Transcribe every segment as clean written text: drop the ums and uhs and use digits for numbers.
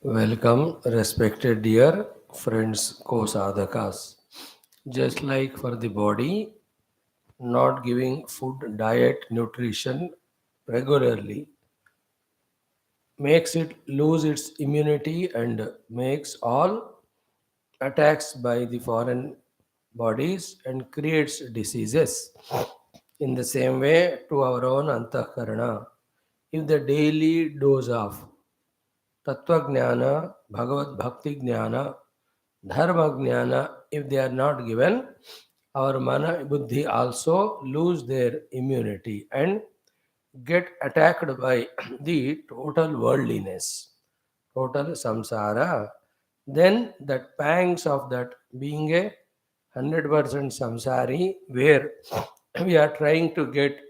Welcome, respected dear friends, co-sadhakas. Just like for the body, not giving food, diet, nutrition regularly makes it lose its immunity and makes all attacks by the foreign bodies and creates diseases. In the same way, to our own antahkarana, if the daily dose of Tattva Bhagavad Bhakti Jnana, Dharma Jnana, if they are not given, our mana buddhi also lose their immunity and get attacked by the total worldliness, total samsara. Then that pangs of that being a 100% samsari, where we are trying to get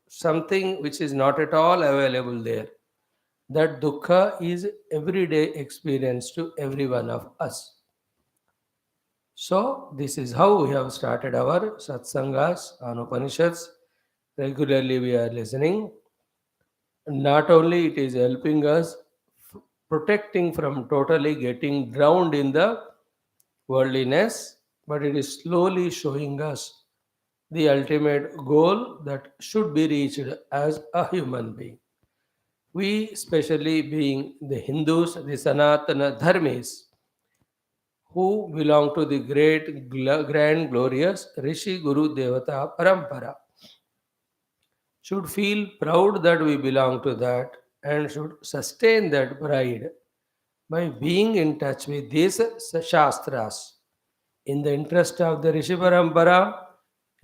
something which is not at all available there, that dukkha is everyday experience to every one of us. So, this is how we have started our satsangas on Upanishads. Regularly, we are listening. Not only it is helping us protecting from totally getting drowned in the worldliness, but it is slowly showing us the ultimate goal that should be reached as a human being. We, especially being the Hindus, the Sanatana Dharmis, who belong to the great, grand, glorious Rishi Guru Devata Parampara, should feel proud that we belong to that and should sustain that pride by being in touch with these Shastras in the interest of the Rishi Parampara,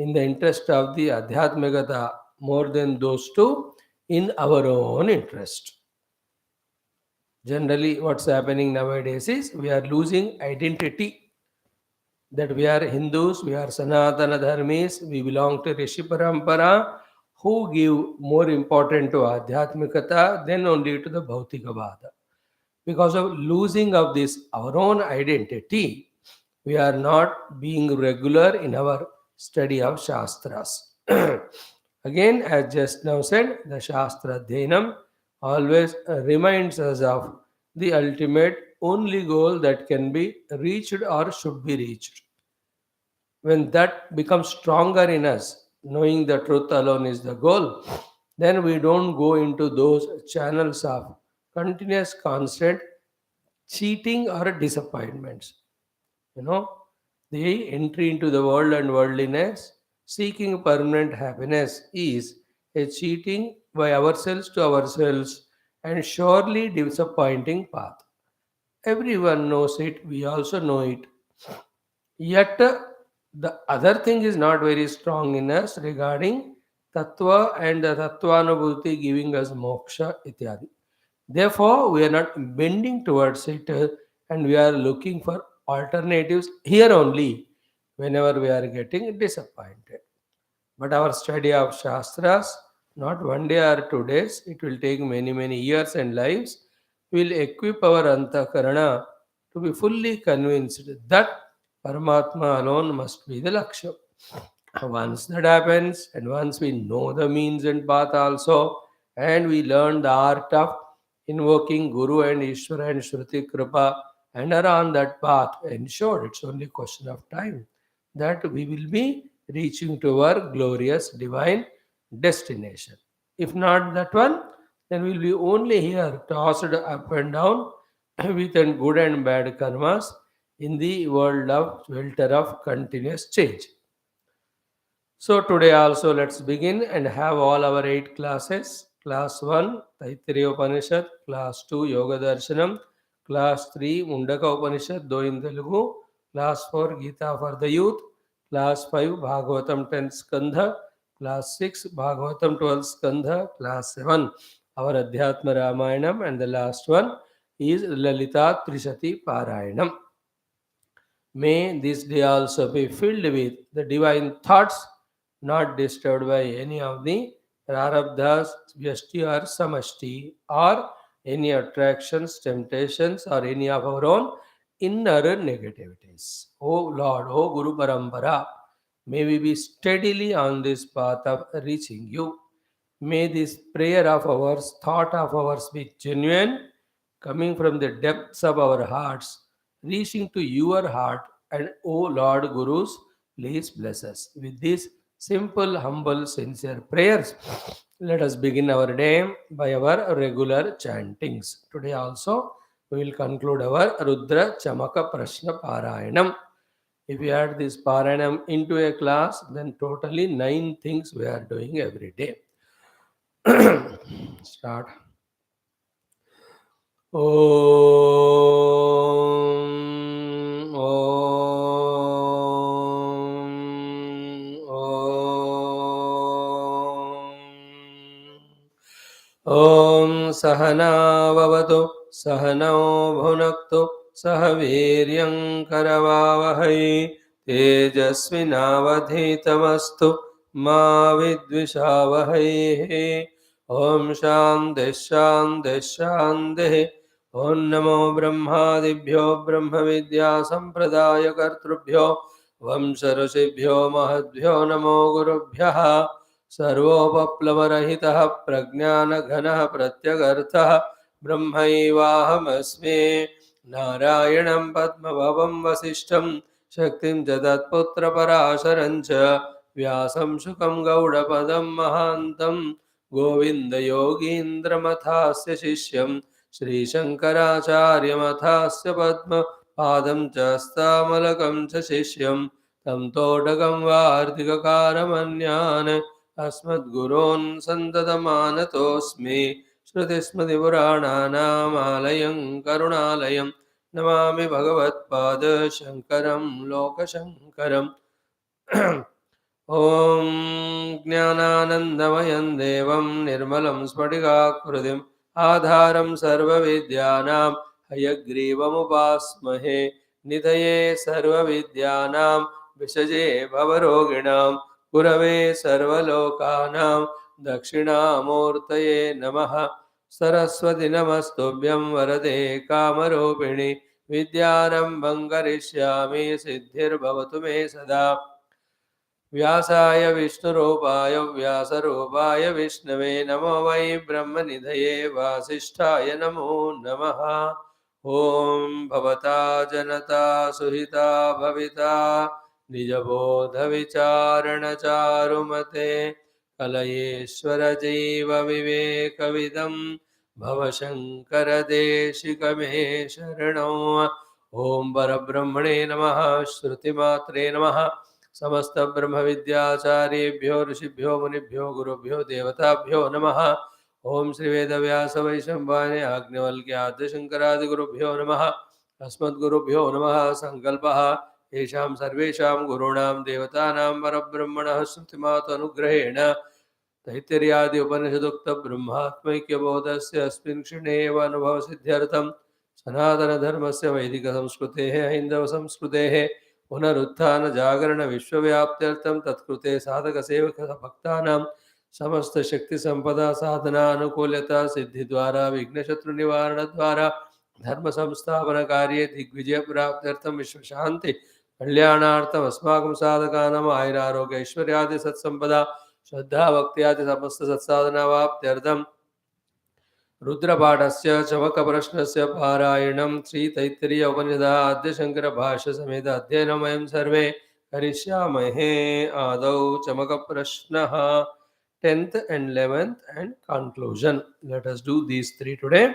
in the interest of the Adhyatmagata, more than those two, in our own interest. Generally, what's happening nowadays is we are losing identity, that we are Hindus, we are Sanatana Dharmis, we belong to Rishi Parampara, who give more important to Adhyatmikata than only to the Bhautikavada. Because of losing of this our own identity, we are not being regular in our study of Shastras. Again, as just now said, the Shastra Dhenam always reminds us of the ultimate only goal that can be reached or should be reached. When that becomes stronger in us, knowing the truth alone is the goal, then we don't go into those channels of continuous, constant cheating or disappointments. You know, the entry into the world and worldliness, seeking permanent happiness is a cheating by ourselves to ourselves and surely disappointing path. Everyone knows it, we also know it. Yet, the other thing is not very strong in us regarding tattva and the tattvanubhuti giving us moksha ityadi. Therefore, we are not bending towards it and we are looking for alternatives here only whenever we are getting disappointed. But our study of Shastras, not one day or 2 days, it will take many, many years and lives, will equip our Antakarana to be fully convinced that Paramatma alone must be the Lakshya. Once that happens, and once we know the means and path also, and we learn the art of invoking Guru and Ishvara and Shruti Kripa and are on that path, ensured it's only a question of time that we will be reaching to our glorious divine destination. If not that one, then we'll be only here tossed up and down with good and bad karmas in the world of welter of continuous change. So today also let's begin and have all our 8 classes. Class 1 Taittiriya Upanishad, Class 2 Yoga Darshanam, Class 3 Mundaka Upanishad, though in Telugu, Class 4 Gita for the youth, Class 5 Bhagavatam 10th Skandha, Class 6 Bhagavatam 12th Skandha, Class 7 our Adhyatma Ramayanam, and the last one is Lalita Trishati Parayanam. May this day also be filled with the divine thoughts, not disturbed by any of the prarabdhas, vyasti or samashti, or any attractions, temptations, or any of our own inner negativities. O Lord, O Guru Parampara, may we be steadily on this path of reaching you. May this prayer of ours, thought of ours be genuine, coming from the depths of our hearts, reaching to your heart. And O Lord Gurus, please bless us. With these simple, humble, sincere prayers, let us begin our day by our regular chantings. Today also, we will conclude our Rudra Chamaka Prashna Parayanam. If we add this Parayanam into a class, then totally 9 things we are doing every day. Start. Om, Om, Om. Om Sahana Vavatu Sahano Bhunaktu Sahaviryam Karavavahai Tejasvinavadhitamastu Ma Vidvishavahai. Om Shanti Shanti Shanti. Om Namo Brahmadibhyo Brahma Vidya Sampradaya Kartrubhyo Vamsharashibhyo Mahadbhyo Namo Gurubhyaha. सर्वोपप्लवरहितः प्रज्ञानघनः प्रत्यगर्थः ब्रह्मैवाहमस्मि. नारायणं पद्मभवं वसिष्ठं शक्तिं च तत्पुत्रपराशरं च व्यासं शुकं गौडपदं महान्तं गोविन्दयोगीन्द्रमथास्य शिष्यं श्रीशङ्कराचार्यमथास्य पद्मपादं च हस्तामलकं च शिष्यं तं तोडगं वार्तिककारमन्यान् अस्मद्गुरोन् सन्ततमानतोऽस्मि. श्रुतिस्मृतिपुराणानामालयं करुणालयं नमामि भगवत्पाद शङ्करं लोकशङ्करम्. ॐ ज्ञानानन्दमयं देवं निर्मलं स्फटिकाकृतिम् आधारं सर्वविद्यानां हयग्रीवमुपास्महे. निधये सर्वविद्यानां विषजे भवरोगिणां गुरवे सर्वलोकानां दक्षिणामूर्तये नमः. सरस्वती नमस्तुभ्यं वरदे कामरूपिणि विद्यारम्भं करिष्यामि सिद्धिर्भवतु मे सदा. व्यासाय विष्णुरूपाय व्यासरूपाय विष्णवे नमो वै ब्रह्मनिधये वासिष्ठाय नमो नमः. ॐ भवता जनता सुहिता भविता निजबोधविचारणचारुमते कलयेश्वर जीव विवेकविदं भवशङ्करदेशिकमे शरणौ. ॐ परब्रह्मणे नमः. श्रुतिमात्रे नमः. समस्त ब्रह्म विद्याचार्येभ्यो ऋषिभ्यो मुनिभ्यो गुरुभ्यो देवताभ्यो नमः. ओम श्री वेदव्यास वैशंपायन आज्ञवल्क्य आद्य शंकरादि गुरुभ्यो नमः. अस्मद्गुरुभ्यो नमः. संकल्पः येषां सर्वेषां गुरूणां देवतानां परब्रह्मणः श्रुतिमात् अनुग्रहेण तैत्तिर्यादि उपनिषदुक्त ब्रह्मात्मैक्यबोधस्य अस्मिन् क्षणे एव अनुभवसिद्ध्यर्थं सनातनधर्मस्य वैदिकसंस्कृतेः हैन्दवसंस्कृतेः पुनरुत्थान जागरण विश्वव्याप्त्यर्थं तत्कृते साधक सेवक भक्तानां समस्त शक्ति संपदा साधना अनुकूलता सिद्धि द्वारा विघ्न शत्रु निवारण द्वारा धर्म संस्थापन कार्ये दिग्विजय प्राप्त्यर्थं विश्व शांति कल्याणार्थम अस्माकं साधकानां आयुरारोग्य ऐश्वर्यादि सत्संपदा श्रद्धा भक्त्यादि समस्त सत्साधनावाप्त्यर्थं रुद्रपाठस्य चमकप्रश्नस्य पारायणं श्री तैत्तिरीय उपनिषदाद्य शंकर भाष्य समेत अध्ययनं वयं सर्वे करिष्यामहे. आदौ चमकप्रश्नः 10th and 11th and conclusion. Let us do these 3 today.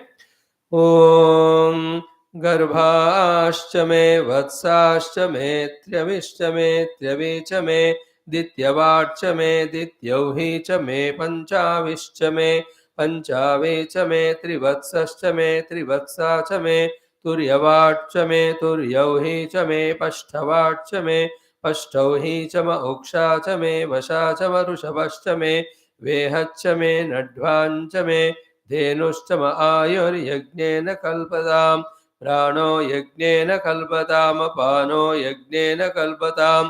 Om गर्भाश्च मे वत्साश्च मे त्र्यविश्च मे त्र्यवीच मे दित्यवाच्च मे दित्यौहि च मे पञ्चाविश्च मे पंचावे च मे त्रिवत्सश्च मे त्रिवत्सा च मे तुर्यवाच्च मे तुर्यौहि च मे पष्ठवाच्च मे पष्ठौहि च म उक्षा च मे वशा च म ऋषभश्च मे वेहच्च मे नड्वाञ्च मे धेनुश्च म आयुर्यज्ञेन कल्पतां प्राणो यज्ञेन कल्पताम पानो यज्ञेन कल्पतां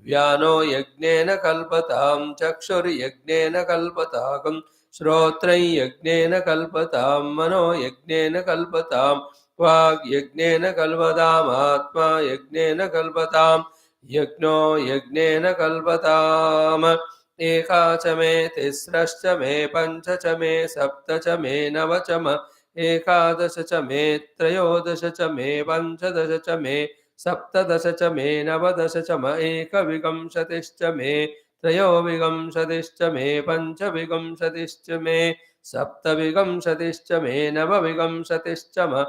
व्यानो यज्ञेन कल्पतां चक्षुर्यज्ञेन कल्पताकं श्रोत्रं यज्ञेन कल्पतां मनो यज्ञेन कल्पतां वाग् यज्ञेन कल्पताम् आत्मा यज्ञेन कल्पतां यज्ञो यज्ञेन कल्पताम्. एका च मे तिस्रश्च मे पञ्च च मे सप्त च मे नव च म एकादश च मे त्रयोदश च मे पञ्चदश च मे सप्तदश च मे नवदश च म एकविंशतिश्च मे त्रयोविंशतिश्च मे पञ्चविंशतिश्च मे सप्तविंशतिश्च मे नवविंशतिश्च म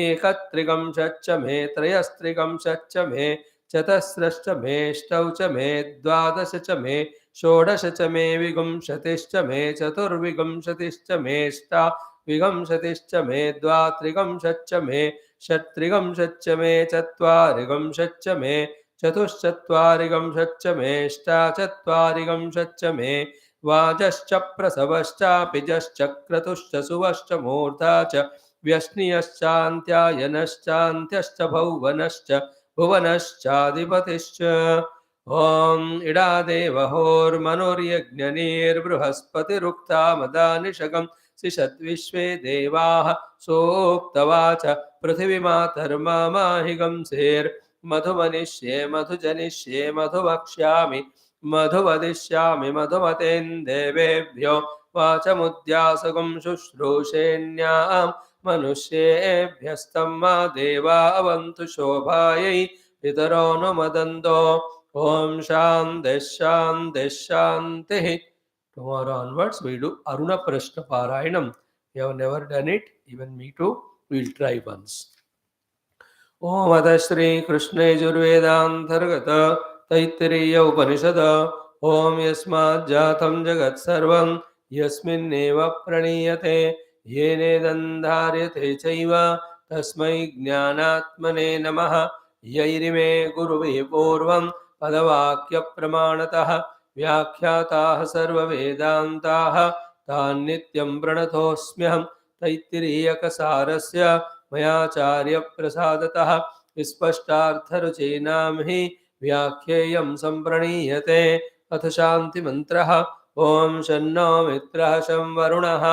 एकत्रिंशच्च मे त्रयस्त्रिंशच्च मे चतस्रश्च मे अष्टौ च मे द्वादश च मे षोडश च मे विंशतिश्च मे चतुर्विंशतिश्च मे अष्टाविंशतिश्च मे द्वात्रिंशच्च मे षट्त्रिंशच्च मे चत्वारिंशच्च मे चतुश्चत्वारिंशच्च मे अष्टाचत्वारिंशच्च मे वाजश्च प्रसवश्चापिजश्च क्रतुश्च सुवश्च मूर्धा च व्यश्नियश्चान्त्यायनश्चान्त्यश्च भुवनश्च भुवनश्चाधिपतिश्च ॐ इडादेवहोर्मनुर्यज्ञनीर्बृहस्पतिरुक्ता मदानिषगं सिषद्विश्वे देवाः सोक्तवाच पृथिवीमातर्मामाहिगं सेर्मधुमनिष्ये मधुजनिष्ये मधुवक्ष्यामि मधुवदिष्यामि मधुमतेन् देवेभ्यो वाचमुद्यासगं शुश्रूषेण्यां मनुष्येभ्यस्तं मा देवा अवन्तु शोभायै पितरो नु मदन्तो Om Shanti Shanti Shanti. Tomorrow onwards we do Aruna Prashna Parayanam. You have never done it, even me too. We'll try once. Om Ada Shri Krishna Yajurvedantargata Taittiriya Upanishad Om Yasmad Jatam Jagat Sarvam Yasminneva Praniyate Yene Dandharyate Chaiva Tasmai Jnanatmane Namaha Yairime Guruve Purvam Padavakya Pramanatah Vyakhyatāh Sarva Vedantāh Tānityam Pranatosmyaham Taittiriya Kasarasya मयाचार्य प्रसादतः स्पष्टार्थरुचीनां हि व्याख्येयं सम्प्रणीयते अथ शान्तिमन्त्रः ॐ शन्नो मित्रः शं वरुणः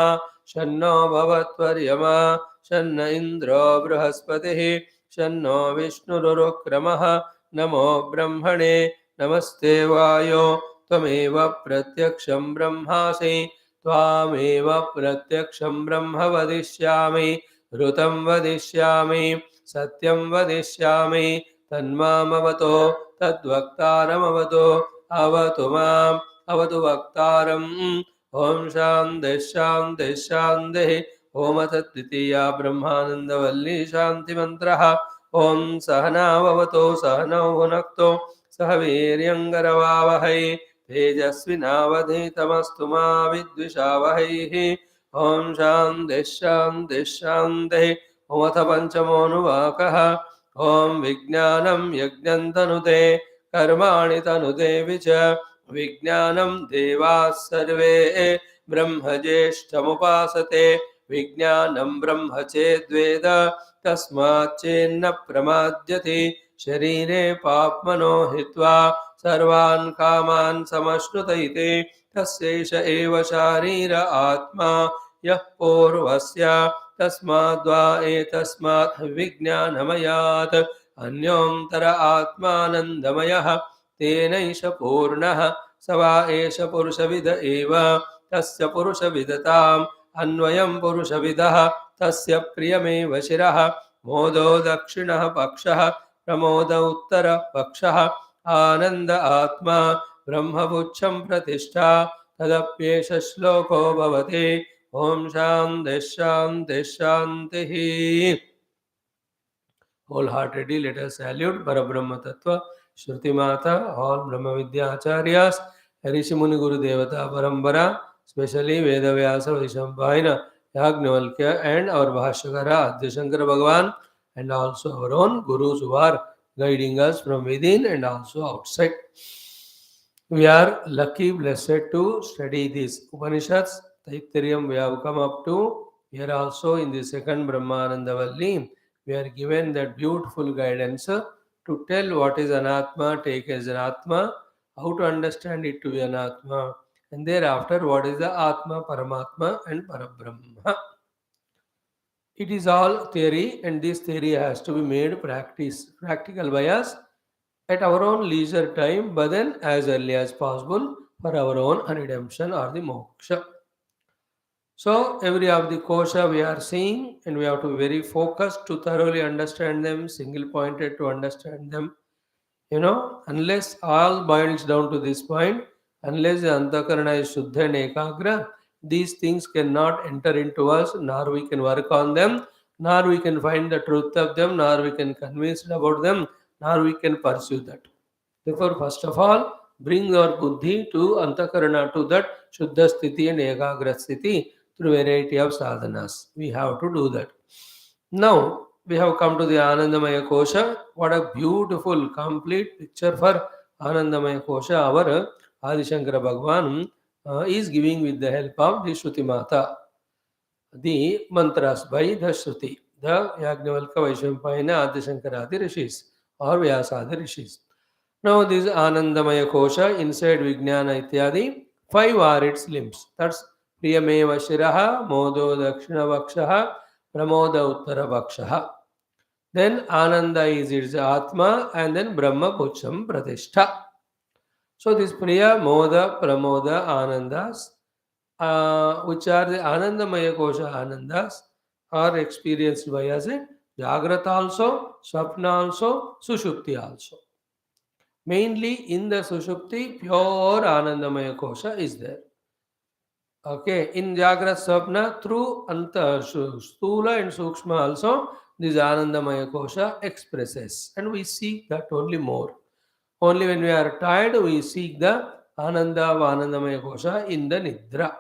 शन्नो भवत्वर्यमा शन्न इन्द्रो बृहस्पतिः शन्नो विष्णुरुक्रमः नमो ब्रह्मणे नमस्ते वायो त्वमेव प्रत्यक्षं ब्रह्मासि त्वामेव प्रत्यक्षं ब्रह्म वदिष्यामि ऋतं वदिष्यामि सत्यं वदिष्यामि तन्मामवतो तद्वक्तारमवतो अवतु माम् अवतु वक्तारम् ॐ शान्तिः शान्तिः शान्तिः ॐ अथ द्वितीया ब्रह्मानन्दवल्ली शान्तिमन्त्रः ॐ सहनाववतु सहनौ भुनक्तु सह वीर्यङ्करवावहै तेजस्विनावधीतमस्तु मा विद्विषावहैः ॐ शान्तिः शान्तिः शान्तिः ॐ अथ पञ्चमोऽनुवाकः ॐ विज्ञानं यज्ञं तनुते कर्माणि तनुते च विज्ञानं देवाः सर्वे ब्रह्मज्येष्ठमुपासते विज्ञानं ब्रह्म चेद्वेद तस्माच्चेन्न प्रमाद्यते शरीरे पाप्मनो हित्वा सर्वान् कामान् समश्नुतैते तस्यैष एव शारीर आत्मा यः पूर्वस्य तस्माद्वा एतस्मात् विज्ञानमयात् अन्योऽन्तर आत्मानन्दमयः तेनैष पूर्णः स वा एष पुरुषविद एव तस्य पुरुषविदताम् अन्वयं पुरुषविदः तस्य प्रियमेव शिरः मोदो दक्षिणः पक्षः प्रमोद उत्तरपक्षः आनन्द आत्मा ब्रह्मपुच्छं प्रतिष्ठा तदप्येष श्लोको भवति ॐ शान्तिः शान्तिः शान्तिः Wholeheartedly let us salute Parabrahma Tattva, Shruti Mata, all Brahma Vidya Acharyas, Rishi Muni Guru Devata Parambara, especially Veda Vyasa Vaishambhayana, Yagnavalkya, and our Bhashyakara, Adya Shankara Bhagavan, and also our own Gurus who are guiding us from within and also outside. We are lucky, blessed to study these Upanishads. Taittiriya we have come up to. Here also in the second Brahmananda Valli, we are given that beautiful guidance to tell what is Anatma, take as Anatma, how to understand it to be Anatma, and thereafter what is the Atma, Paramatma, and Parabrahma. It is all theory, and this theory has to be made practical by us at our own leisure time, but then as early as possible for our own redemption or the moksha. So every of the kosha we are seeing, and we have to be very focused to thoroughly understand them, single pointed to understand them. Unless all boils down to this point, unless the antakarana is shuddha and ekagra, these things cannot enter into us, nor we can work on them, nor we can find the truth of them, nor we can convince about them, nor we can pursue that. Therefore, first of all, bring our buddhi to antakarana, to that shuddha sthiti and ekagra sthiti through variety of sadhanas. We have to do that. Now, we have come to the Anandamaya Kosha. What a beautiful, complete picture for Anandamaya Kosha. Our Adi Shankara Bhagwan is giving with the help of the Shruti Mata, the mantras by the Shruti, the Yagnavalka Vaishampayana Adi Shankaradi Rishis or Vyasadi Rishis. Now, this Anandamaya Kosha, inside Vijnana Ityadi, 5 are its limbs. That's Priyameva Shiraha, Modo Dakshina Vakshaha, Pramoda Uttara Vakshaha. Then Ananda is its Atma, and then Brahma Pucham Pratishtha. So this Priya, Moda, Pramoda, Anandas, which are the Anandamaya Kosha Anandas, are experienced by us in Jagrata also, Swapna also, Sushupti also. Mainly in the Sushupti, pure Anandamaya Kosha is there. Okay, in Jagrat Swapna, through Stula and Sukshma also, this Anandamaya Kosha expresses, and we seek that only more. Only when we are tired, we seek the Ananda of Anandamaya Kosha in the Nidra.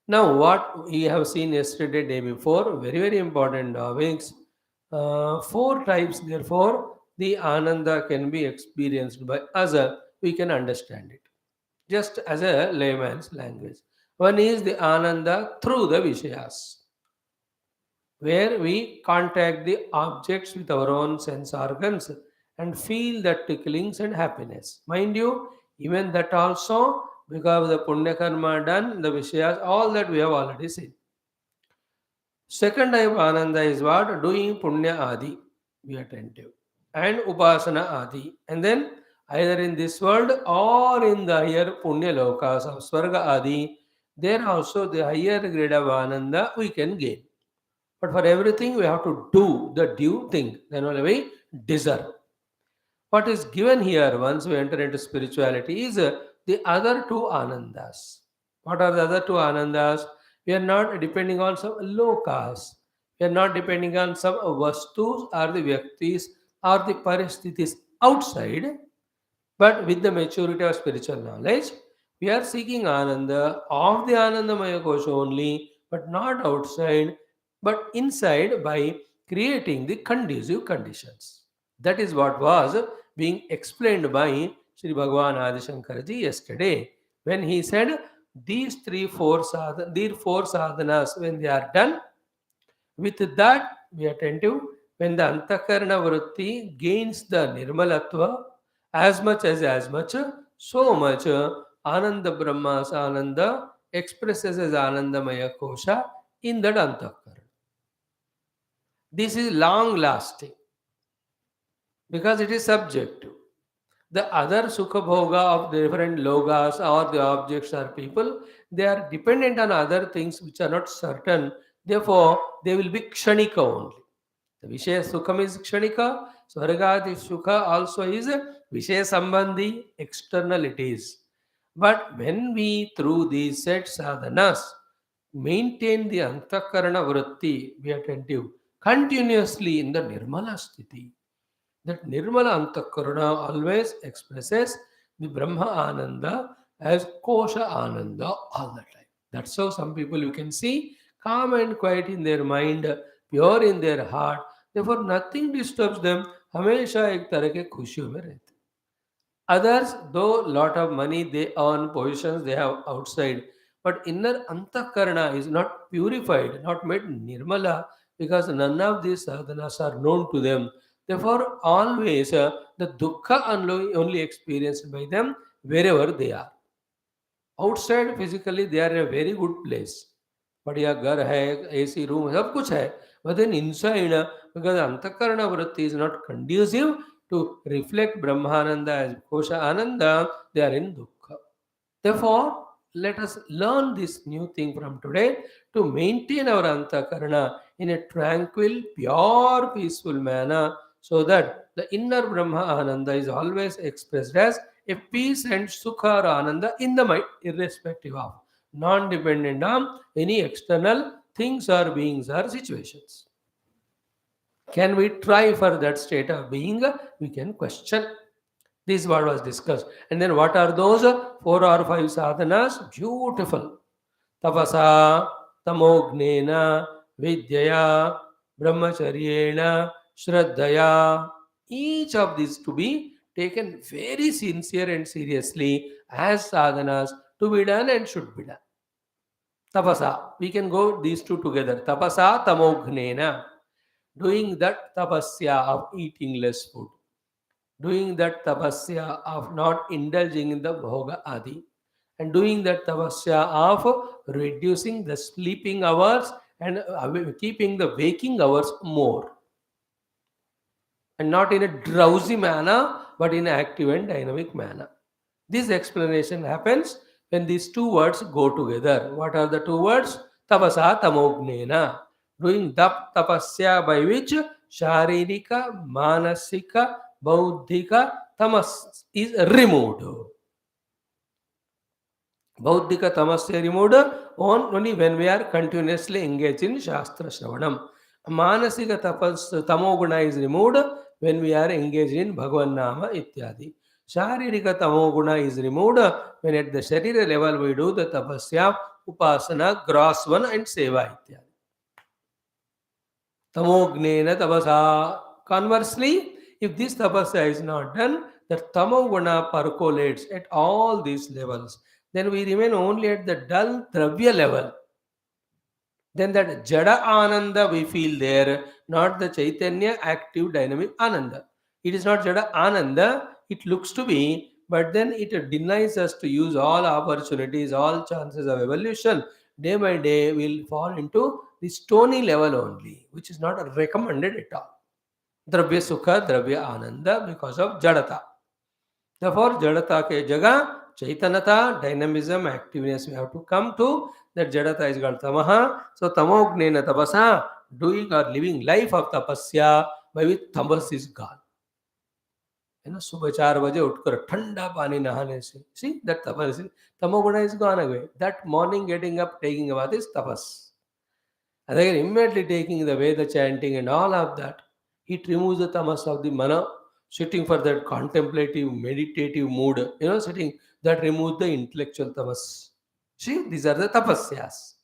Now, what we have seen yesterday, day before, very, very important topics. 4 types, therefore, the Ananda can be experienced by us. We can understand it just as a layman's language. One is the Ananda through the Vishayas, where we contact the objects with our own sense organs and feel the ticklings and happiness. Mind you, even that also, because of the Punya Karma done, the Vishayas, all that we have already seen. Second type of Ananda is what? Doing Punya Adi, be attentive, and Upasana Adi. And then either in this world or in the higher Punya Lokas of Swarga Adi, there also the higher grade of Ananda we can gain. But for everything we have to do the due thing, then only we deserve. What is given here once we enter into spirituality is the other 2 Anandas. What are the other 2 Anandas? We are not depending on some lokas. We are not depending on some vastus or the vyaktis or the paristhithis outside, but with the maturity of spiritual knowledge, we are seeking Ananda of the Anandamaya Kosha only, but not outside, but inside by creating the conducive conditions. That is what was being explained by Sri Bhagavan Adi Shankaraji yesterday when he said these 4 sadhanas, when they are done, with that, be attentive, when the antakarana vritti gains the nirmalatva, as much, so much Ananda Brahmas Ananda expresses as Anandamaya Kosha in that antakarana. This is long lasting because it is subjective. The other Sukha Bhoga of the different logas or the objects or people, they are dependent on other things which are not certain. Therefore, they will be Kshanika only. The Vishaya Sukham is Kshanika, Swargati Sukha also is Vishaya Sambandhi, external it is. But when we, through these set sadhanas, maintain the Antakarana Vritti, be attentive, continuously in the Nirmala Sthiti, that Nirmala Antakarana always expresses the Brahma Ananda as Kosha Ananda all the time. That's how some people you can see calm and quiet in their mind, pure in their heart. Therefore, nothing disturbs them. हमेशा एक तरह के खुशियों में रहते. Others, though lot of money they earn, positions they have outside, but inner antakarana is not purified, not made nirmala, because none of these sadhanas are known to them. Therefore, always the dukkha only experienced by them wherever they are. Outside physically they are in a very good place. बढ़िया घर है, AC room, सब कुछ है. But then inside, because antakarana vritti is not conducive to reflect Brahmananda as Kosha Ananda, they are in dukkha. Therefore, let us learn this new thing from today to maintain our antakarana in a tranquil, pure, peaceful manner so that the inner Brahma Ananda is always expressed as a peace and sukha or ananda in the mind, irrespective of, non dependent on any external things or beings or situations. Can we try for that state of being? We can question. This is what was discussed. And then what are those 4 or 5 sadhanas? Beautiful. Tapasa, tamognena, vidyaya, brahmacharyena, shraddhaya. Each of these to be taken very sincere and seriously as sadhanas to be done and should be done. Tapasa, we can go these two together. Tapasa, tamognena. Doing that tapasya of eating less food, doing that tapasya of not indulging in the bhoga adi, and doing that tapasya of reducing the sleeping hours and keeping the waking hours more, and not in a drowsy manner but in an active and dynamic manner. This explanation happens when these two words go together. What are the two words? Tapasa tamognena. Doing tapasya by which sharirika, manasika, bauddhika tamas is removed. Bauddhika tamasya removed only when we are continuously engaged in Shastra Shravanam. Manasika tamoguna is removed when we are engaged in Bhagavan Nama ityadi. Sharirika tamoguna is removed when at the Sharira level we do the tapasya, upasana, gross one and seva ityadi. Tamognena tapasa. Conversely, if this tapasya is not done, the tamoguna percolates at all these levels. Then we remain only at the dull dravya level. Then that jada ananda we feel there, not the chaitanya active dynamic ananda. It is not jada ananda, it looks to be, but then it denies us to use all opportunities, all chances of evolution. Day by day, we'll fall into the stony level only, which is not recommended at all. Dravya sukha, dravya ananda because of jadata. Therefore, jadata ke jaga, chaitanata, dynamism, activeness we have to come to. That jadata is called tamaha. So, tamognena tapasa, doing or living life of tapasya, by which tamas is gone. सुबह 4 बजे उठकर ठंडा पानी नहाने से, see that tapas, tamoguna is gone away. That morning getting up, taking a bath is tapas. And again, immediately taking the Veda chanting and all of that, it removes the tamas of the mana. Sitting for that contemplative, meditative mood, sitting, that removes the intellectual tamas. See, these are the tapasyas.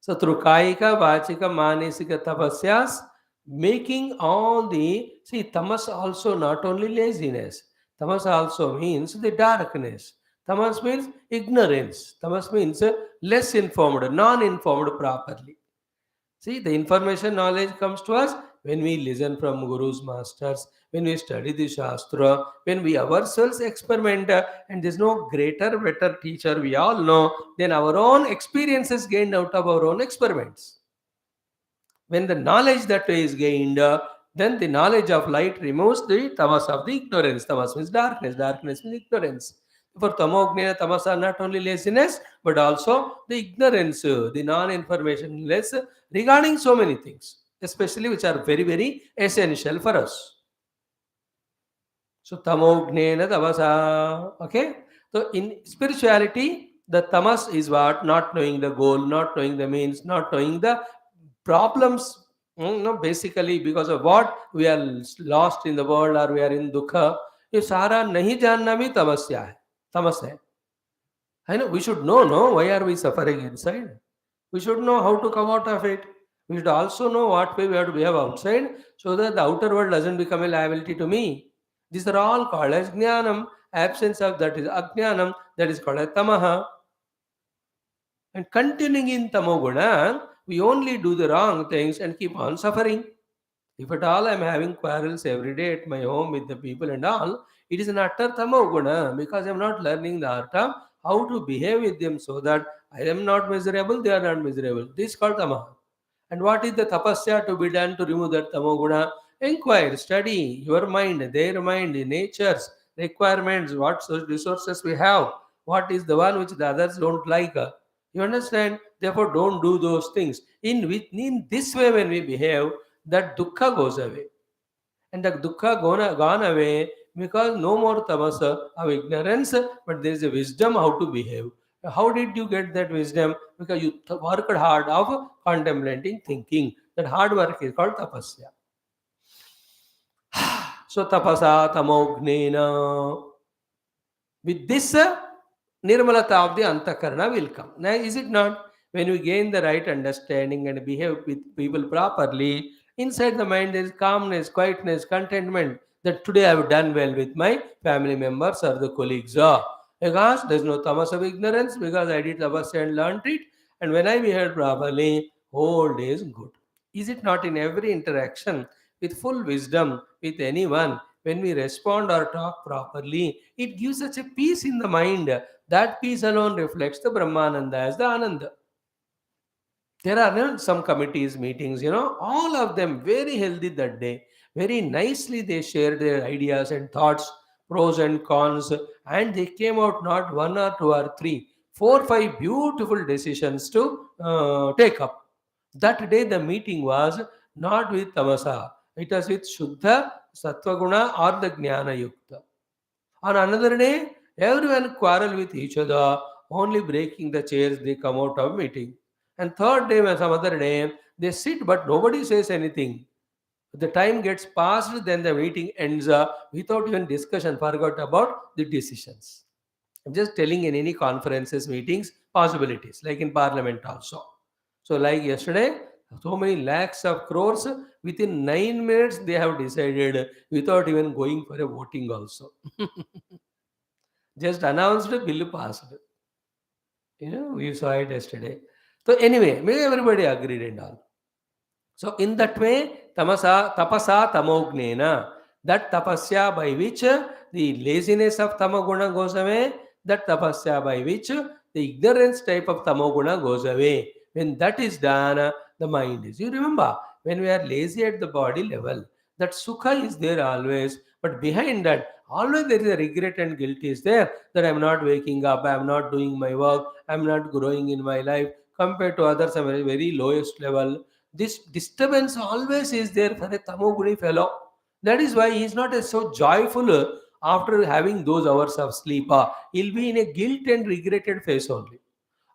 So, through kaika, vachika, manisika tapasyas, making all the, see, tamas also not only laziness, tamas also means the darkness. Tamas means ignorance. Tamas means less informed, non-informed properly. See, the information knowledge comes to us when we listen from gurus, masters, when we study the Shastra, when we ourselves experiment, and there's no greater, better teacher, we all know, than our own experiences gained out of our own experiments. When the knowledge that is gained, then the knowledge of light removes the tamas of the ignorance. Tamas means darkness, darkness means ignorance. For tamognana, tamas are not only laziness, but also the ignorance, the non-information less regarding so many things, especially which are very, very essential for us. So tamognana tamasa. Okay. So in spirituality, the tamas is what? Not knowing the goal, not knowing the means, not knowing the problems. Basically because of what we are lost in the world or we are in dukha. ये सारा नहीं जानना भी तमस्या है, tamas है. I know we should know, no, why are we suffering inside? We should know how to come out of it. We should also know what way we have to behave outside so that the outer world doesn't become a liability to me. These are all called as jnanam. Absence of that is ajnanam, that is called as tamaha. And continuing in tamoguna, we only do the wrong things and keep on suffering. If at all I am having quarrels every day at my home with the people and all, it is an utter tamoguna because I am not learning the art of how to behave with them so that I am not miserable, they are not miserable. This is called tamaha. And what is the tapasya to be done to remove that tamoguna? Inquire, study your mind, their mind, nature's requirements, what resources we have, what is the one which the others don't like. You understand? Therefore, don't do those things. In this way, when we behave, that dukkha goes away. And the dukkha gone away because no more tamasa of ignorance, but there is a wisdom how to behave. How did you get that wisdom? Because you worked hard of contemplating, thinking. That hard work is called tapasya. So tapasa tamognena. With this, nirmalata of the antakarana will come. Now, is it not? When we gain the right understanding and behave with people properly, inside the mind there is calmness, quietness, contentment. That today I have done well with my family members or the colleagues. Because there is no tamas of ignorance, because I did tapasya and learned it. And when I behave properly, whole day is good. Is it not in every interaction with full wisdom with anyone? When we respond or talk properly, it gives such a peace in the mind. That peace alone reflects the Brahmananda as the Ananda. There are some committees, meetings, all of them very healthy that day. Very nicely they shared their ideas and thoughts, pros and cons, and they came out not one or two or three, four, five beautiful decisions to take up. That day the meeting was not with Tamasa, it was with Shuddha, Sattvaguna or the Jnana Yukta. On another day, everyone quarrel with each other, only breaking the chairs they come out of meeting. And third day, some other day, they sit but nobody says anything. The time gets passed, then the meeting ends without even discussion, forgot about the decisions. I'm just telling in any conferences, meetings, possibilities, like in parliament also. So, like yesterday, so many lakhs of crores, within 9 minutes, they have decided without even going for a voting also. Just announced, bill passed. We saw it yesterday. So, anyway, maybe everybody agreed and all. So, in that way, tapasa tamognena, that tapasya by which the laziness of tamoguna goes away, that tapasya by which the ignorance type of tamoguna goes away. When that is done, the mind is. You remember, when we are lazy at the body level, that sukha is there always, but behind that, always there is a regret and guilt is there that I am not waking up, I am not doing my work, I am not growing in my life compared to others, I am at a very lowest level. This disturbance always is there for a tamoguni fellow. That is why he is not so joyful after having those hours of sleep. He'll be in a guilt and regretted phase only.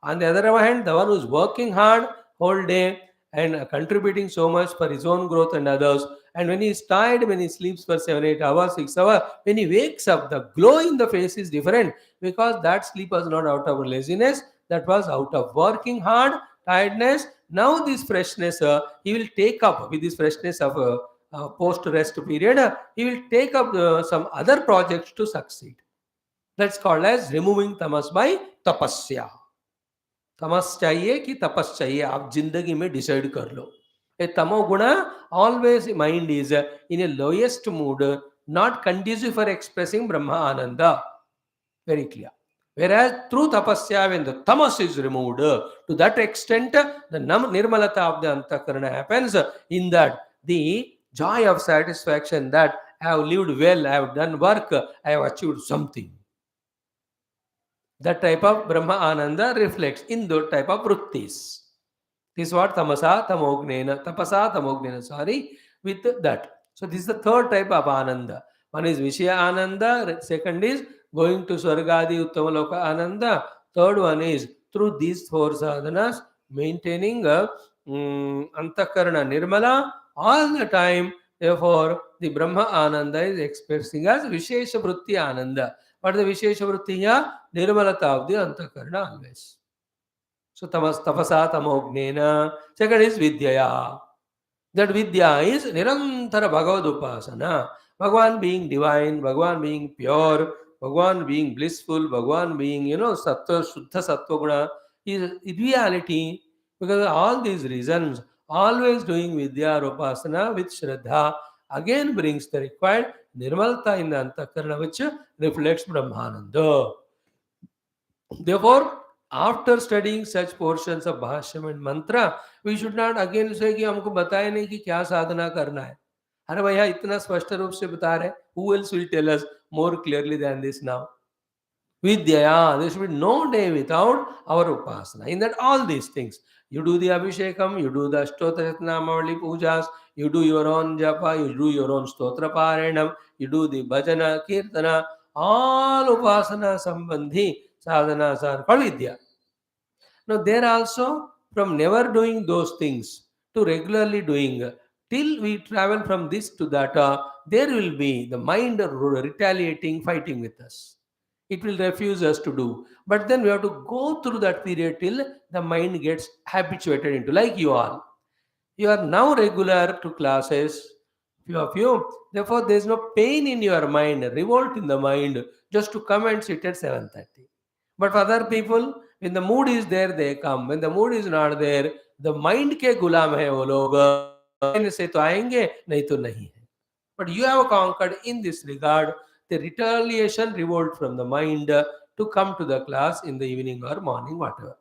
On the other hand, the one who's working hard whole day and contributing so much for his own growth and others, and when he's tired, when he sleeps for 7, 8 hours, 6 hours, when he wakes up, the glow in the face is different because that sleep was not out of laziness, that was out of working hard, tiredness. Now this freshness, he will take up with this freshness of post rest period, he will take up some other projects to succeed. That's called as removing tamas by tapasya. तमस चाहिए कि तपस चाहिए, आप जिंदगी में decide कर लो. ए तमोगुण always mind is in a lowest mood, not conducive for expressing Brahma Ananda. Very clear. Whereas through tapasya, when the tamas is removed, to that extent, the nirmalata of the antakarana happens. In that, the joy of satisfaction that I have lived well, I have done work, I have achieved something. That type of Brahma Ananda reflects in those type of vrittis. This is what tapasa tamognena, with that. So this is the third type of Ananda. One is Vishaya Ananda, second is going to Swargadi Uttamaloka Ananda, third one is through these four sadhanas, maintaining Antakarana Nirmala all the time. Therefore, the Brahma Ananda is expressing as Vishesha Vritti Ananda. What is the Vishesha Vritti here? Nirmalata of the Antakarana always. So tapasa tamognena. Second is vidyaya. That vidya is nirantara bhagavad upasana. Bhagavan being divine, Bhagavan being pure, Bhagavan being blissful, Bhagavan being, sattva, shuddha sattva guna is reality. Because of all these reasons, always doing vidya or upasana with shraddha again brings the required nirmalata in the antakarana, which reflects Brahmananda. Therefore, after studying such portions of Bhashyam and Mantra, we should not again say कि हमको बताया नहीं कि क्या साधना करना है. अरे भैया इतना स्पष्ट रूप से बता रहे. Who else will tell us more clearly than this now? Vidyaya, there should be no day without our upasana. In that, all these things. You do the Abhishekam, you do the Ashtotra Namavali Pujas, you do your own japa, you do your own Stotra Paranam, you do the Bhajana, Kirtana, all upasana sambandhi sadhanas are called Vidya. Now, there also, from never doing those things to regularly doing, till we travel from this to that, there will be the mind retaliating, fighting with us. It will refuse us to do. But then we have to go through that period till the mind gets habituated into, like you all. You are now regular to classes, few of you. Therefore, there is no pain in your mind, revolt in the mind, just to come and sit at 7:30. But for other people, when the mood is there, they come. When the mood is not there, the mind के गुलाम है वो लोग. आने से तो आएंगे, नहीं तो नहीं है. But you have conquered in this regard the retaliation revolt from the mind to come to the class in the evening or morning, whatever.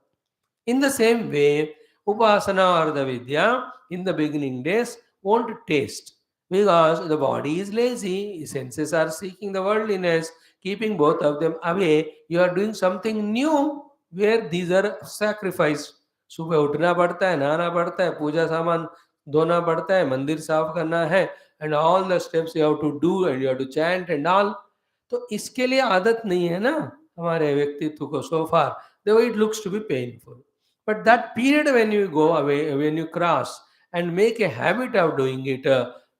In the same way, Upasana or the Vidya in the beginning days won't taste because the body is lazy, senses are seeking the worldliness, keeping both of them away. You are doing something new where these are sacrificed. सुबह उठना पड़ता है, नहाना पड़ता है, पूजा सामान धोना पड़ता है, मंदिर साफ करना है, and all the steps you have to do and you have to chant and all. तो इसके लिए आदत नहीं है ना हमारे व्यक्तित्व को so far. The way it looks to be painful. But that period when you go away, when you cross and make a habit of doing it,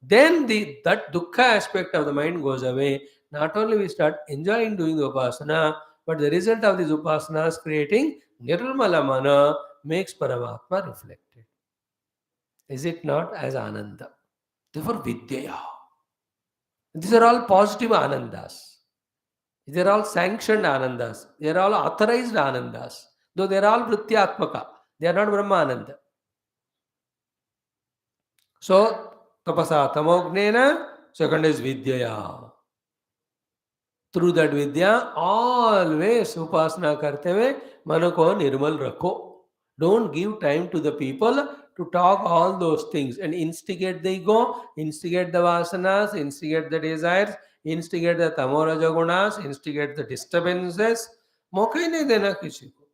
then that dukkha aspect of the mind goes away. Not only we start enjoying doing the upasana, but the result of these upasanas creating nirmala mana makes Paramatma reflected. Is it not as Ananda? Therefore, Vidyaya. These are all positive Anandas. They are all sanctioned Anandas. They are all authorized Anandas. Though they are all Vrityatmaka. They are not Brahmananda. So, tapasa tamognena, second is Vidyaya. Through that Vidya, always upasana karte hue मन को निर्मल रखो. Don't give time to the people to talk all those things and instigate the ego, instigate the vasanas, instigate the desires, instigate the tamoraja gunas, instigate the disturbances. मौका ही नहीं देना किसी को.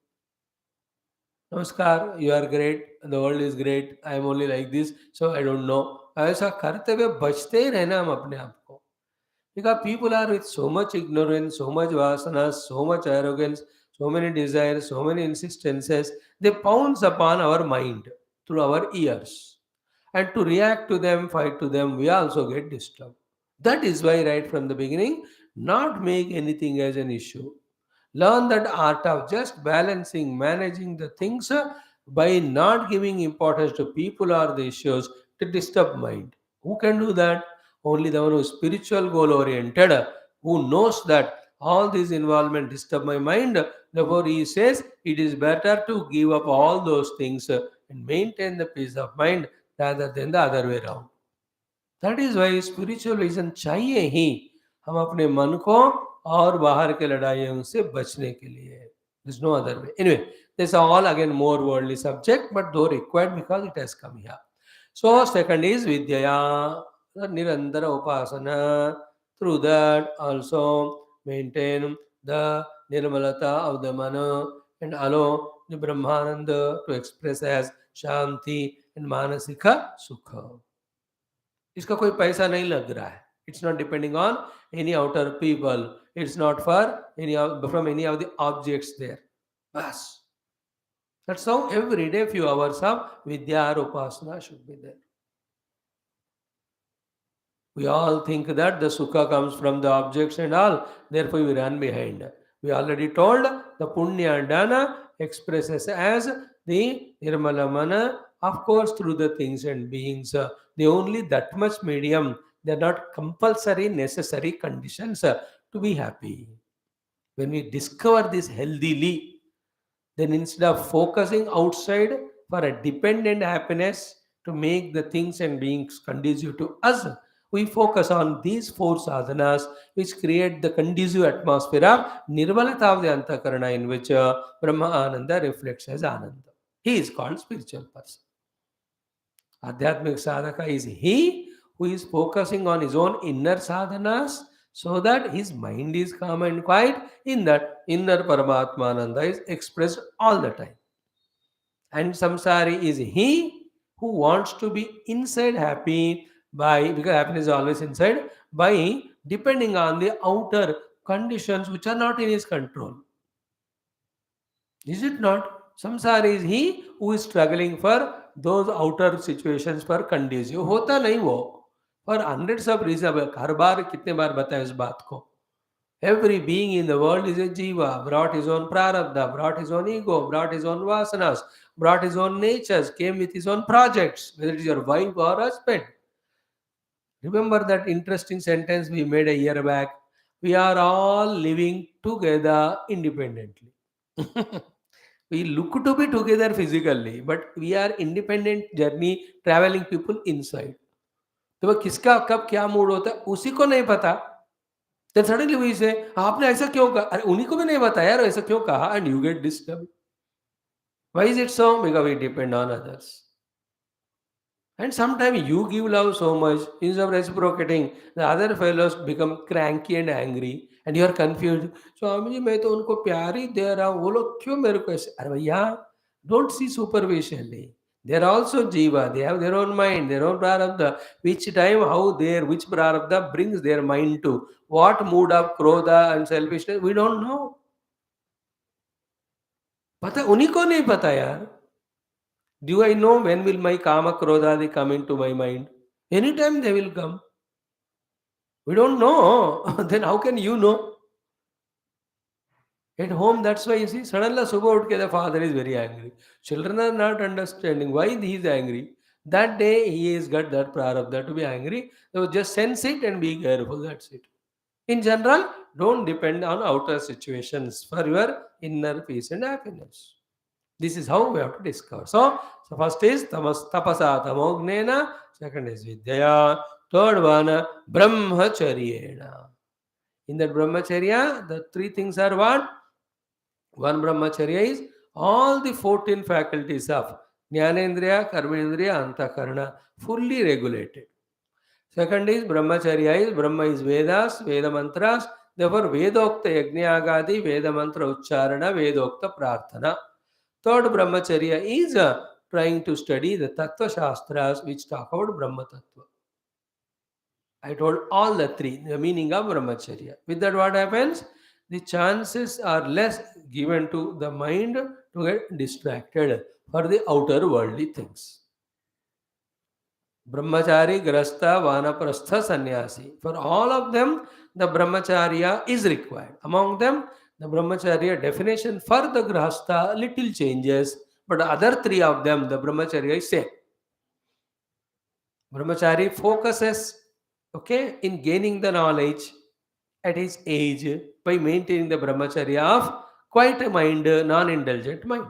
नमस्कार, you are great, the world is great, I am only like this, so I don't know. ऐसा करते हुए बचते ही रहना हम अपने आप को. Because people are with so much ignorance, so much vasanas, so much arrogance, so many desires, so many insistences, they pounce upon our mind through our ears. And to react to them, fight to them, we also get disturbed. That is why, right from the beginning, not make anything as an issue. Learn that art of just balancing, managing the things by not giving importance to people or the issues to disturb mind. Who can do that? Only the one who is spiritual goal oriented, who knows that all this involvement disturb my mind. Therefore, he says it is better to give up all those things and maintain the peace of mind rather than the other way around. That is why spiritualism चाहिए ही हम अपने मन को और बाहर के लड़ाइयों से बचने के लिए. There's no other way. Anyway, this is all again more worldly subject, but though required because it has come here. So second is Vidyaya, the Nirandara Upasana. Through that also maintain the Nirmalata of the Mana and allow the Brahmananda to express as Shanti and Manasika Sukha. इसका कोई पैसा नहीं लग रहा है. It's not depending on any outer people. It's not for from any of the objects there. Bas. That's how every day few hours of Vidya or Upasana should be there. We all think that the Sukha comes from the objects and all, therefore we run behind. We already told the Punya and Dana expresses as the Nirmala Mana, of course, through the things and beings. They only that much medium. They are not compulsory, necessary conditions to be happy. When we discover this healthily, then instead of focusing outside for a dependent happiness to make the things and beings conducive to us, we focus on these four sadhanas which create the conducive atmosphere of Nirmalata of the Antakarana, in which Brahma Ananda reflects as Ananda. He is called spiritual person. Adhyatmic sadhaka is he who is focusing on his own inner sadhanas so that his mind is calm and quiet. In that, inner Paramatmananda is expressed all the time. And samsari is he who wants to be inside happy by, because happiness is always inside, by depending on the outer conditions which are not in his control. Is it not? Samsari is he who is struggling for those outer situations पर conducive. होता नहीं वो, for hundreds of reasons. हर बार कितने बार बताया इस बात को. Every being in the world is a jiva, brought his own prarabdha, brought his own ego, brought his own vasanas, brought his own natures, came with his own projects, whether it is your wife or husband. Remember that interesting sentence we made a year back? We are all living together independently. We look to be together physically, but we are independent journey traveling people inside. तो वह किसका कब क्या mood होता है उसी को नहीं पता. Then suddenly we say, आपने ऐसा क्यों कहा? अरे उन्हीं को भी नहीं पता यार ऐसा क्यों कहा, and you get disturbed. Why is it so? Because we depend on others. And sometimes you give love so much, instead of reciprocating, the other fellows become cranky and angry, and you are confused. Swami ji मैं तो उनको प्यार ही दे रहा हूँ, वो लोग क्यों मेरे को ऐसे? अरे भैया, don't see superficially. They are also jiva. They have their own mind, their own prarabdha. Which time, how their which prarabdha brings their mind to what mood of krodha and selfishness, we don't know. पता उन्हीं को नहीं पता यार. Do I know when will my kama krodhadi come into my mind? Anytime they will come. We don't know. Then how can you know? At home, that's why you see, suddenly subah utke the father is very angry. Children are not understanding why he is angry. That day he has got that prarabdha to be angry. So just sense it and be careful. That's it. In general, don't depend on outer situations for your inner peace and happiness. This is how we have to discover. So first is tapasa tamognena, second is vidyaya, third one brahmacharyena. In that brahmacharya, the three things are what? One brahmacharya is all the 14 faculties of Jnanendriya, Karmendriya, Antakarana fully regulated. Second is brahmacharya is Brahma is Vedas, Veda mantras, therefore Vedokta Yajnayagadi, Veda mantra Ucharana, Vedokta Prarthana. Third brahmacharya is trying to study the Tattva Shastras which talk about Brahma Tattva. I told all the three, the meaning of brahmacharya. With that, what happens? The chances are less given to the mind to get distracted for the outer worldly things. Brahmachari, Grasta, Vanaprastha, Sannyasi. For all of them, the brahmacharya is required. Among them, the brahmacharya definition for the Grahastha little changes, but other three of them, the brahmacharya is same. Brahmachari focuses, in gaining the knowledge at his age by maintaining the brahmacharya of quiet mind, non-indulgent mind.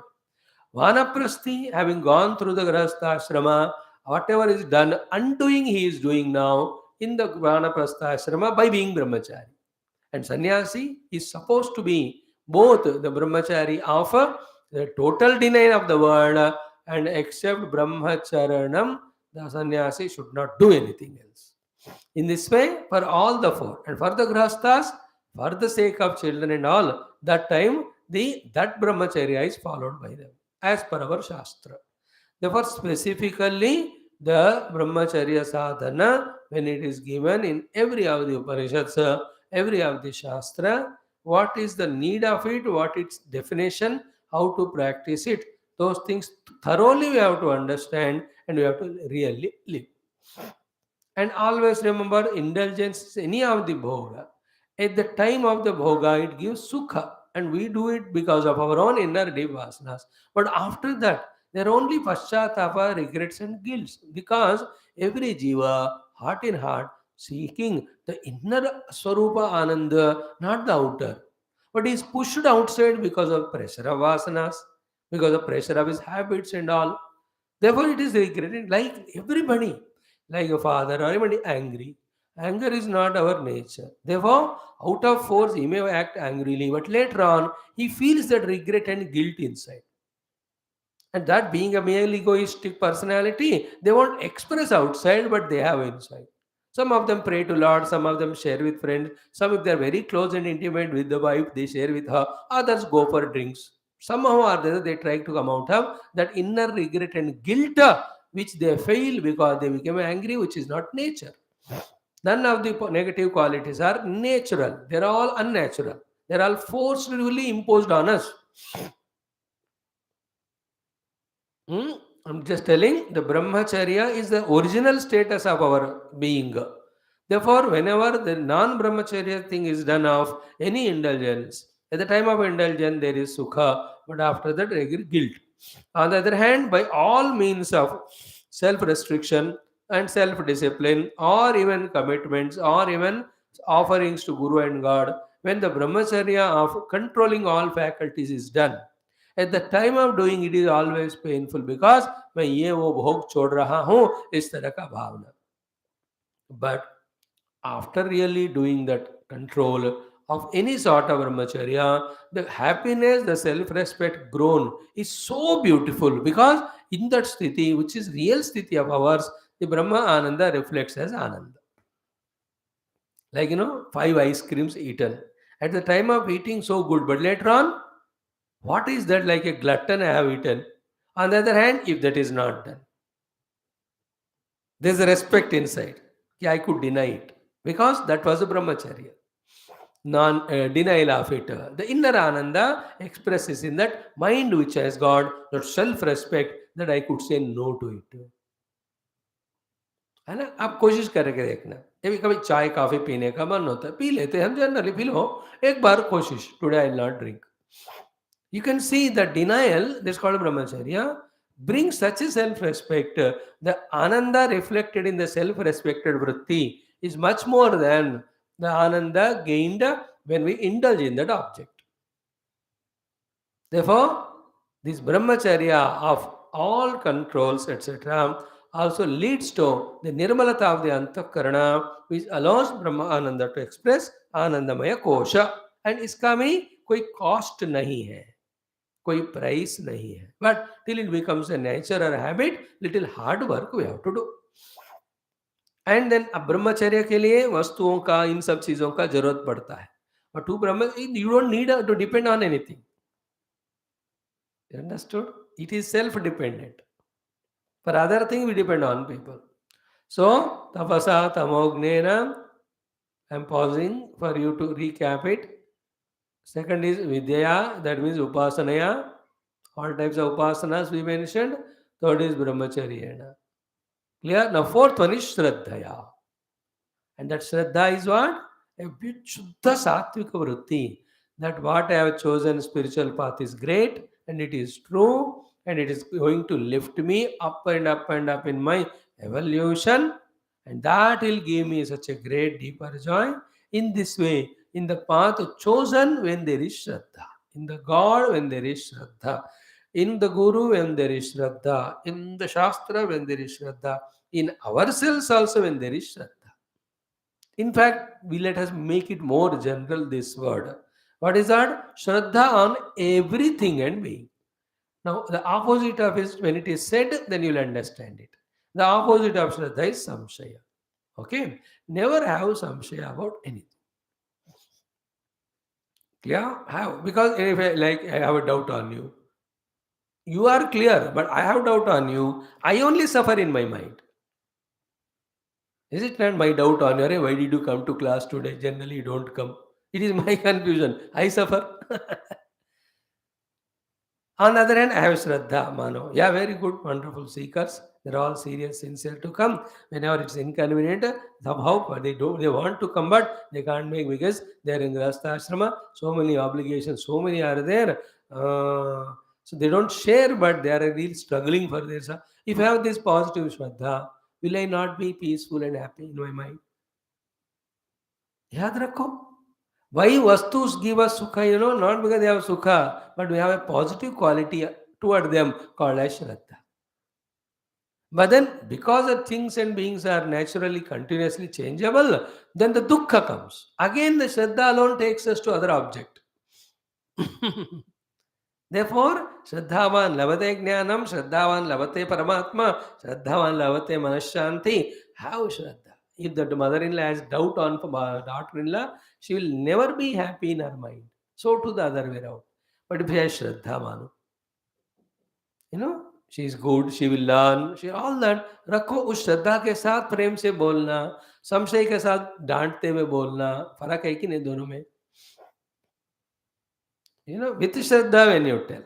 Vanaprasthi, having gone through the Grahastha ashrama, whatever is done, undoing he is doing now in the Vanaprastha ashrama by being brahmachari. And sannyasi is supposed to be both the brahmachari of the total denial of the world and except brahmacharanam, the sannyasi should not do anything else. In this way, for all the four, and for the grahasthas, for the sake of children and all, that time that brahmacharya is followed by them as per our shastra. Therefore, specifically the brahmacharya sadhana, when it is given in every of the Upanishads, every of the shastra, what is the need of it, what its definition, how to practice it, those things thoroughly we have to understand and we have to really live. And always remember, indulgence is any of the bhoga. At the time of the bhoga, it gives sukha, and we do it because of our own inner deep vasanas. But after that, there are only paschatapa, regrets, and guilts, because every jiva, heart in heart, seeking the inner swarupa ananda, not the outer. But he is pushed outside because of pressure of vasanas, because of pressure of his habits and all. Therefore, it is regretted like everybody, like a father or anybody angry. Anger is not our nature. Therefore, out of force, he may act angrily, but later on, he feels that regret and guilt inside. And that being a male egoistic personality, they won't express outside, but they have inside. Some of them pray to Lord, some of them share with friends, some if they are very close and intimate with the wife, they share with her, others go for drinks. Somehow or the other they try to come out of that inner regret and guilt which they fail because they become angry, which is not nature. None of the negative qualities are natural, they are all unnatural, they are all forcefully imposed on us. Hmm? I'm just telling the brahmacharya is the original status of our being. Therefore, whenever the non brahmacharya thing is done of any indulgence, at the time of indulgence there is sukha, but after that there is guilt. On the other hand, by all means of self restriction and self discipline, or even commitments, or even offerings to Guru and God, when the brahmacharya of controlling all faculties is done, at the time of doing it is always painful because मैं ये वो भोग छोड़ रहा हूँ इस तरह का भावना. But after really doing that control of any sort of brahmacharya, the happiness, the self-respect grown is so beautiful because in that sthiti, which is real sthiti of ours, the Brahma Ananda reflects as Ananda. Like, 5 ice creams eaten. At the time of eating, so good, but later on, what is that like a glutton I have eaten? On the other hand, if that is not done, there's a respect inside. Yeah, I could deny it because that was a brahmacharya. Non-denial of it. The inner ananda expresses in that mind which has got that self-respect that I could say no to it. है ना? आप कोशिश करके देखना. कभी कभी चाय coffee पीने का मन होता है, पी लेते हैं हम जनरली. पी लो एक बार कोशिश, today I will not drink. You can see the denial, this is called brahmacharya, brings such a self-respect. The ananda reflected in the self-respected vritti is much more than the ananda gained when we indulge in that object. Therefore, this brahmacharya of all controls, etc., also leads to the nirmalata of the antakarana, which allows Brahma Ananda to express Anandamaya kosha. And इसका में कोई cost नहीं है, कोई price नहीं है. But till it becomes a nature और habit, little hard work we have to do. And then अब ब्रह्मचर्य के लिए वस्तुओं का, इन सब चीजों का जरूरत पड़ता है. But to Brahma you don't need to depend on anything. Understood? It is self dependent. For other thing we depend on people. So तपसा तमोग्नेन, I am pausing for you to recap it. Second is Vidya, that means Upasanaya, all types of Upasanas we mentioned. Third is Brahmacharya. Clear? Now, fourth one is Shraddhaya. And that Shraddha is what? A bit Shuddha Sattvika Vritti. That what I have chosen spiritual path is great and it is true and it is going to lift me up and up and up in my evolution. And that will give me such a great deeper joy. In this way, in the path chosen when there is Shraddha, in the God when there is Shraddha, in the Guru when there is Shraddha, in the Shastra when there is Shraddha, in ourselves also when there is Shraddha. In fact, we let us make it more general, this word. What is that? Shraddha on everything and being. Now, the opposite of it, when it is said, then you will understand it. The opposite of Shraddha is Samshaya. Okay? Never have Samshaya about anything. Yeah, how? Because if I have a doubt on you, you are clear, but I have doubt on you. I only suffer in my mind. Is it not my doubt on you? "Arey, why did you come to class today? Generally, you don't come." It is my confusion. I suffer. On the other hand, I have Shraddha, Mano. Yeah, very good, wonderful seekers. They're all serious, sincere to come. Whenever it's inconvenient, somehow they want to come, but they can't make because they're in Grasta Ashrama. So many obligations, so many are there. So they don't share, but they are really struggling for this. If I have this positive Shraddha, will I not be peaceful and happy in my mind? याद रखो. Why vastus give us sukha? Not because they have sukha, but we have a positive quality toward them called as Shraddha. But then, because the things and beings are naturally continuously changeable, then the dukkha comes. Again, the Shraddha alone takes us to other object. Therefore, Shraddhavan lavate jnanam, Shraddhavan lavate paramatma, Shraddhavan lavate manashanti. Have Shraddha. If the mother-in-law has doubt on daughter-in-law, she will never be happy in her mind. So to the other way around. But if she has Shraddha, Manu, she is good, she will learn, she all that. रखो उस श्रद्धा के साथ प्रेम से बोलना, संशय के साथ डांटते हुए बोलना, फर्क है कि नहीं दोनों में? With Shraddha when you tell.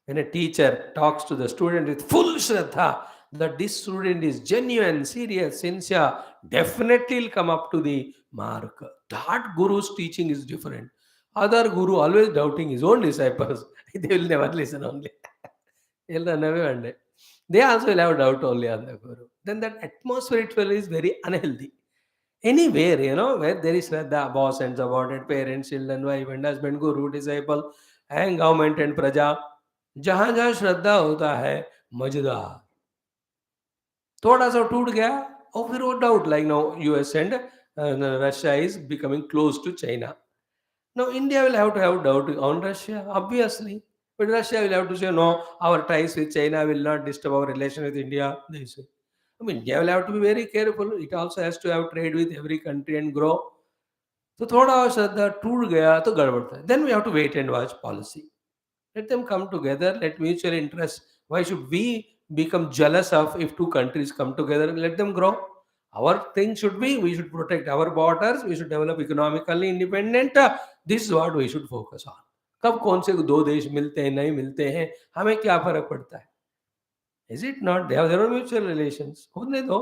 When a teacher talks to the student with full Shraddha, that this student is genuine, serious, sincere, definitely will come up to the mark. That guru's teaching is different. Other guru always doubting his own disciples. They will never listen only. They'll run away one day. They also will have doubt only on the guru. Then that atmosphere itself is very unhealthy. Anywhere, where there is Shraddha, boss and subordinate, parents, children, wife and husband, guru, disciple, and government and praja, जहां जहां श्रद्धा होता है मजेदार, थोड़ा सा टूट गया और फिर वो doubt like no US and Russia is becoming close to China. Now India will have to have doubt on Russia, obviously. But Russia will have to say, no, our ties with China will not disturb our relation with India. They say. I mean, India will have to be very careful. It also has to have trade with every country and grow. तो थोड़ा श्रद्धा टूट गया तो गड़बड़ था. Then we have to wait and watch policy. Let them come together. Let mutual interest. Why should we become jealous of if two countries come together? Let them grow. Our thing should be we should protect our borders. We should develop economically independent. This is what we should focus on. कब कौन से दो देश मिलते हैं नहीं मिलते हैं हमें क्या फर्क पड़ता है? Is it not? They have their own mutual relations. होने दो.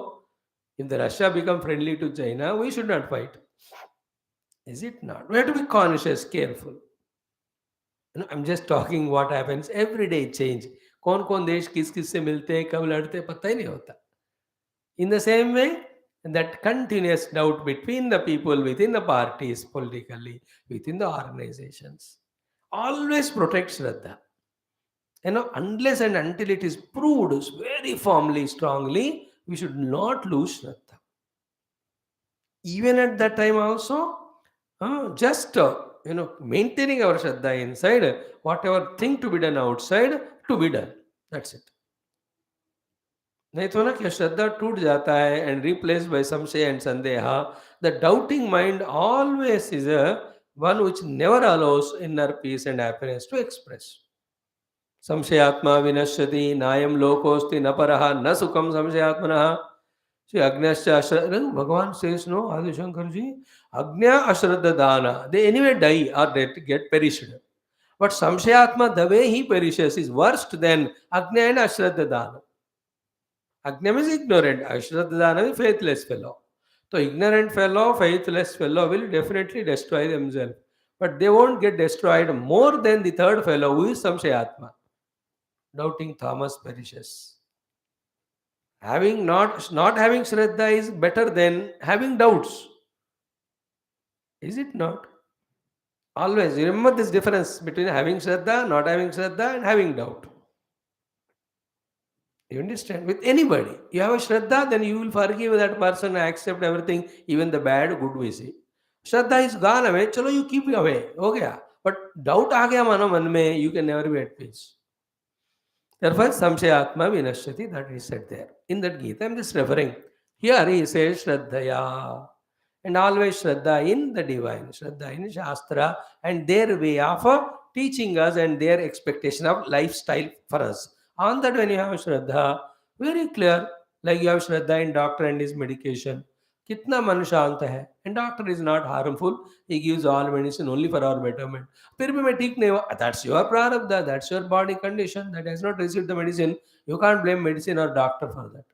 If the Russia become friendly to China, we should not fight. Is it not? We have to be conscious, careful. I'm just talking what happens every day change. कौन देश किस किस से मिलते हैं कब लड़ते हैं पता ही नहीं होता. In the same way, that continuous doubt between the people within the parties politically, within the organizations, always protect Shraddha. Unless and until it is proved very firmly, strongly, we should not lose Shraddha. Even at that time also, just maintaining our Shraddha inside, whatever thing to be done outside, to be done. That's it. नहीं तो ना कि श्रद्धा टूट जाता है and replaced by संशय and संदेहा. The doubting mind always is one which never allows inner peace and happiness to express. संशयात्मा विनश्यति नायम लोकोस्ति न परहा न सुखम संशयात्मनः. See, Agnya Bhagavan says, no, Adi Shankarji, Agnya Ashraddha Dana, they anyway die or they get perished. But Samshayatma, the way he perishes is worse than Agnya and Ashraddha Dana. Agnya means ignorant, Ashraddha Dana is faithless fellow. So ignorant fellow, faithless fellow will definitely destroy themselves. But they won't get destroyed more than the third fellow who is Samshayatma. Doubting Thomas perishes. Having not having Shraddha is better than having doubts. Is it not? Always remember this difference between having Shraddha, not having Shraddha, and having doubt. You understand? With anybody, you have a Shraddha, then you will forgive that person and accept everything, even the bad, good we say. Shraddha is gone away, chalo you keep away. Okay. But doubt aa gaya mano man mein, you can never be at peace. Therefore, Samshayatma Vinashyati, that is said there. In that Gita, I am just referring. Here he says Shraddhaya. And always Shraddha in the divine, Shraddha in Shastra, and their way of teaching us and their expectation of lifestyle for us. On that, when you have Shraddha, very clear, like you have Shraddha in doctor and his medication. Kitna man shant hai. And doctor is not harmful. He gives all medicine only for our betterment. फिर भी मैं ठीक नहीं हुआ. That's your prarabdha. That's your body condition that has not received the medicine. You can't blame medicine or doctor for that.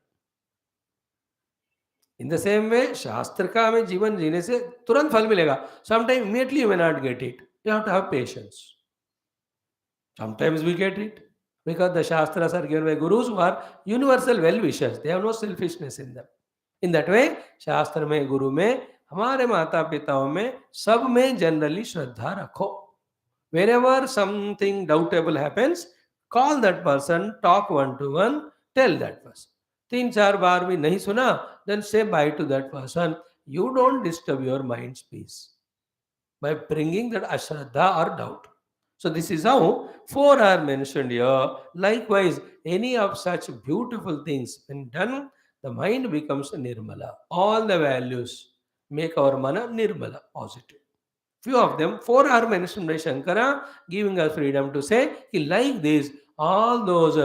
In the same way, शास्त्र का हमें जीवन जीने से तुरंत फल मिलेगा. Sometimes immediately you may not get it. You have to have patience. Sometimes we get it because the Shastras are given by gurus who are universal well-wishers. They have no selfishness in them. In that way, Shastra में, Guru में, हमारे माता पिताओं में, सब में generally श्रद्धा रखो. Whenever something doubtable happens, call that person, talk one-to-one, tell that person. 3-4 बार भी नहीं सुना, then say bye to that person. You don't disturb your mind's peace by bringing that ashraddha or doubt. So this is how 4 are mentioned here. Likewise, any of such beautiful things when done, the mind becomes nirmala. All the values make our mana nirmala, positive. Few of them, four are mentioned by Shankara, giving us freedom to say, like this, all those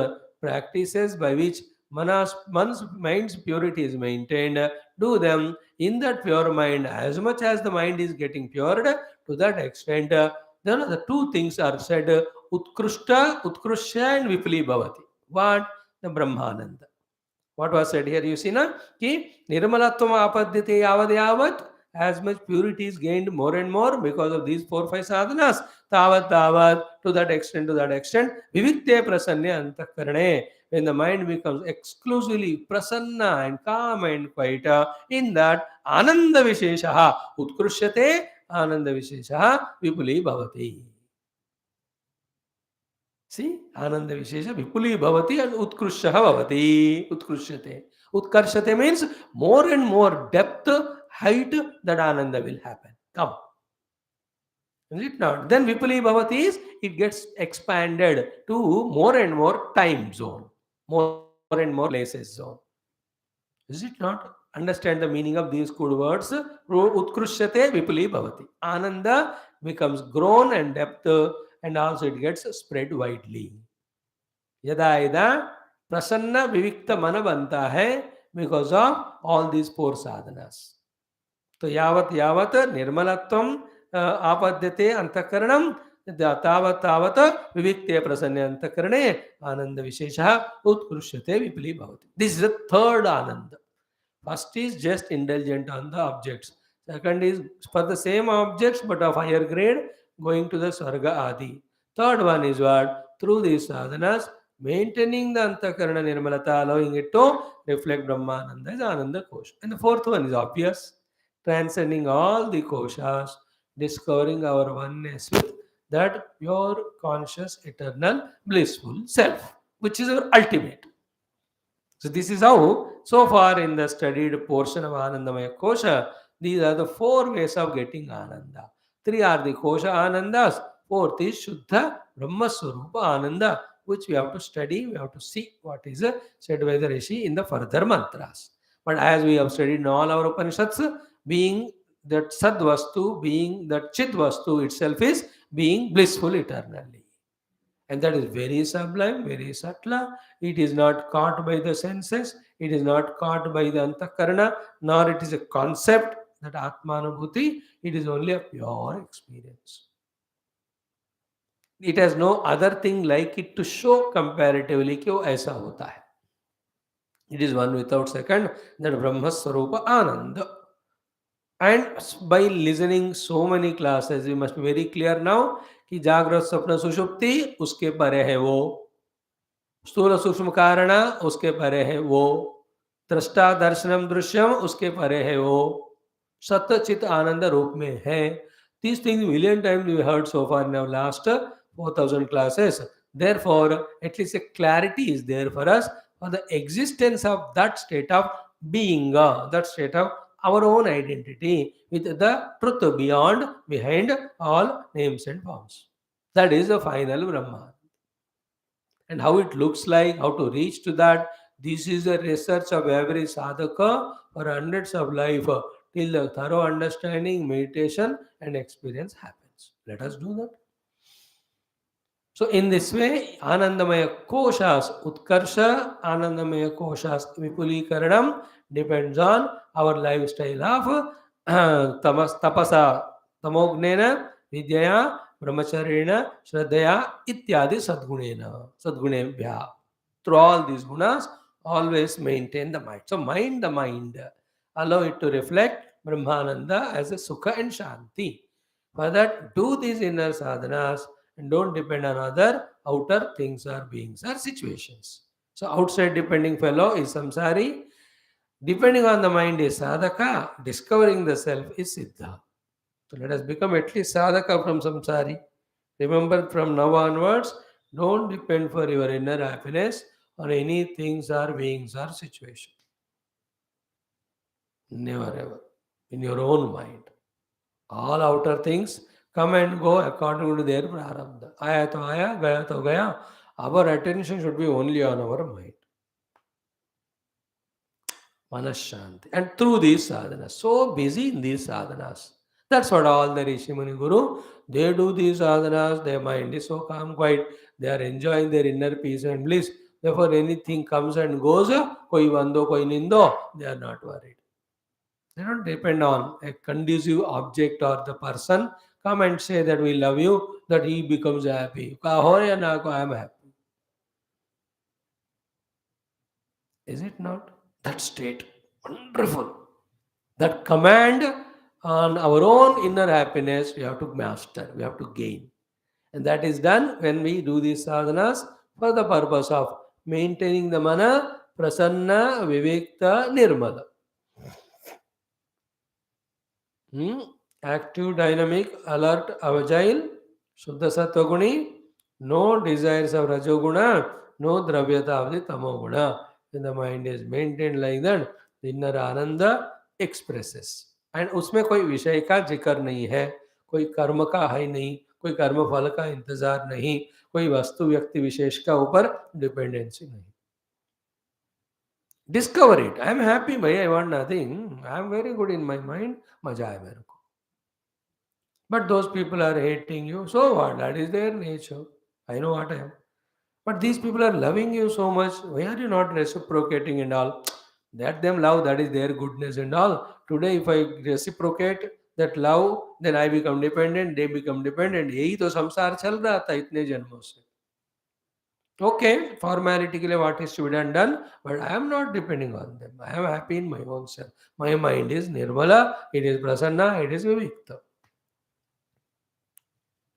practices by which one's mind's purity is maintained, do them in that pure mind. As much as the mind is getting pured, to that extent, then the two things are said, Utkrishta and Vipuli Bhavati. What? The Brahmananda. What was said here? You see, na? Ki Nirmalatvam apadyate yavad yavat. As much purity is gained more and more because of these 4 5 sadhanas. Tavat tavat. To that extent. Vivikte prasanya antakarane. When the mind becomes exclusively prasanna and calm and quiet, in that ananda visheshaha utkrishyate ananda visheshaha vipuli bhavati. See, Ananda Vishesha Vipuli Bhavati and Utkrushaha Bhavati. Utkrushate. Utkarshate means more and more depth, height, that Ananda will happen. Come. Is it not? Then Vipuli Bhavati is, it gets expanded to more and more time zone, more and more places zone. Is it not? Understand the meaning of these good words. Utkrushate Vipuli Bhavati. Ananda becomes grown and depth, and also it gets spread widely. यदा यदा प्रसन्न विविक्त मन बनता है because of all these 4 साधनास. तो यावत यावत निर्मलत्वम आपद्यते अंतःकरणम तावत तावत विविक्ते प्रसन्न अंतःकरणे आनंद विशेषः उत्कृष्यते विपुली भवति. This is the third Anand. First is just indulgent on the objects. Second is for the same objects but of higher grade, going to the Swarga Adi. Third one is what? Through these sadhanas, maintaining the Antakarana Nirmalata, allowing it to reflect Brahmananda is Ananda Kosha. And the fourth one is obvious, transcending all the koshas, discovering our oneness with that pure, conscious, eternal, blissful self, which is our ultimate. So this is how, so far in the studied portion of Anandamaya Kosha, these are the 4 ways of getting Ananda. 3 are the Kosha Anandas, 4th is Shuddha Brahma Swarupa Ananda, which we have to study, we have to see what is said by the Rishi in the further mantras. But as we have studied in all our Upanishads, being that Sad Vastu, being that Chit Vastu itself is being blissful eternally. And that is very sublime, very subtle. It is not caught by the senses, it is not caught by the Antakarana, nor it is a concept that Atmanubhuti, it is only a pure experience. It has no other thing like it to show comparatively कि वो ऐसा होता है. It is one without second, that Brahma Swarupa Ananda. And by listening so many classes, we must be very clear now कि जागृत स्वप्न सुषुप्ति उसके परे है वो, स्थूल सूक्ष्म कारण उसके परे है वो, दृष्टा दर्शनम दृश्यम उसके परे है वो, सत्य चित आनंद रूप में है. These things million times we heard so far in our last 4,000 classes. Therefore, at least a clarity is there for us for the existence of that state of being, that state of our own identity with the truth beyond, behind all names and forms. That is the final Brahman. And how it looks like, how to reach to that, this is the research of every sadhaka for hundreds of life till the thorough understanding, meditation and experience happens. Let us do that. So in this way, Anandamaya Koshas, Utkarsha, Anandamaya Koshas, Vipulikaranam depends on our lifestyle of tapasa, tamognena, vidyaya, brahmacharena, shraddhaya, ityadi sadgunebhya. Through all these gunas, always maintain the mind. So mind the mind. Allow it to reflect Brahmananda as a Sukha and Shanti. For that, do these inner sadhanas and don't depend on other outer things or beings or situations. So outside depending fellow is samsari. Depending on the mind is sadhaka. Discovering the self is siddha. So let us become at least sadhaka from samsari. Remember, from now onwards, don't depend for your inner happiness on any things or beings or situation. Never ever. In your own mind. All outer things come and go according to their prarabdha. Aya to aya, gaya to gaya. Our attention should be only on our mind. Manashanti. And through these sadhanas, so busy in these sadhanas. That's what all the Rishi Muni Guru, they do these sadhanas, their mind is so calm, quiet, they are enjoying their inner peace and bliss. Therefore, anything comes and goes, koi vando, koi nindo, they are not worried. They don't depend on a conducive object or the person. Come and say that we love you, that he becomes happy. Kaho ya na ko, I am happy. Is it not? That state, wonderful. That command on our own inner happiness, we have to master, we have to gain. And that is done when we do these sadhanas for the purpose of maintaining the mana, prasanna, vivekta, nirmala. Active, dynamic, alert, agile, Shuddha Sattva Guni, no desires of Rajoguna, no Dravyata of the Tamoguna. When the mind is maintained like that, the inner Ananda expresses. And उसमें कोई विषय का जिक्र नहीं है, कोई कर्म का है नहीं, कोई कर्म फल का इंतजार नहीं, कोई वस्तु व्यक्ति विशेष का ऊपर डिपेंडेंसी नहीं. Discover it. I am happy, bhai, I want nothing. I am very good in my mind. मजा है मेरे को. But those people are hating you. So what? That is their nature. I know what I am. But these people are loving you so much. Why are you not reciprocating and all? Let them love. That is their goodness and all. Today, if I reciprocate that love, then I become dependent. They become dependent. यही तो संसार चल रहा था इतने जन्मों से. Okay, formality के लिए what is to be done, but I am not depending on them. I am happy in my own self. My mind is nirmala, it is prasanna, it is vivikta.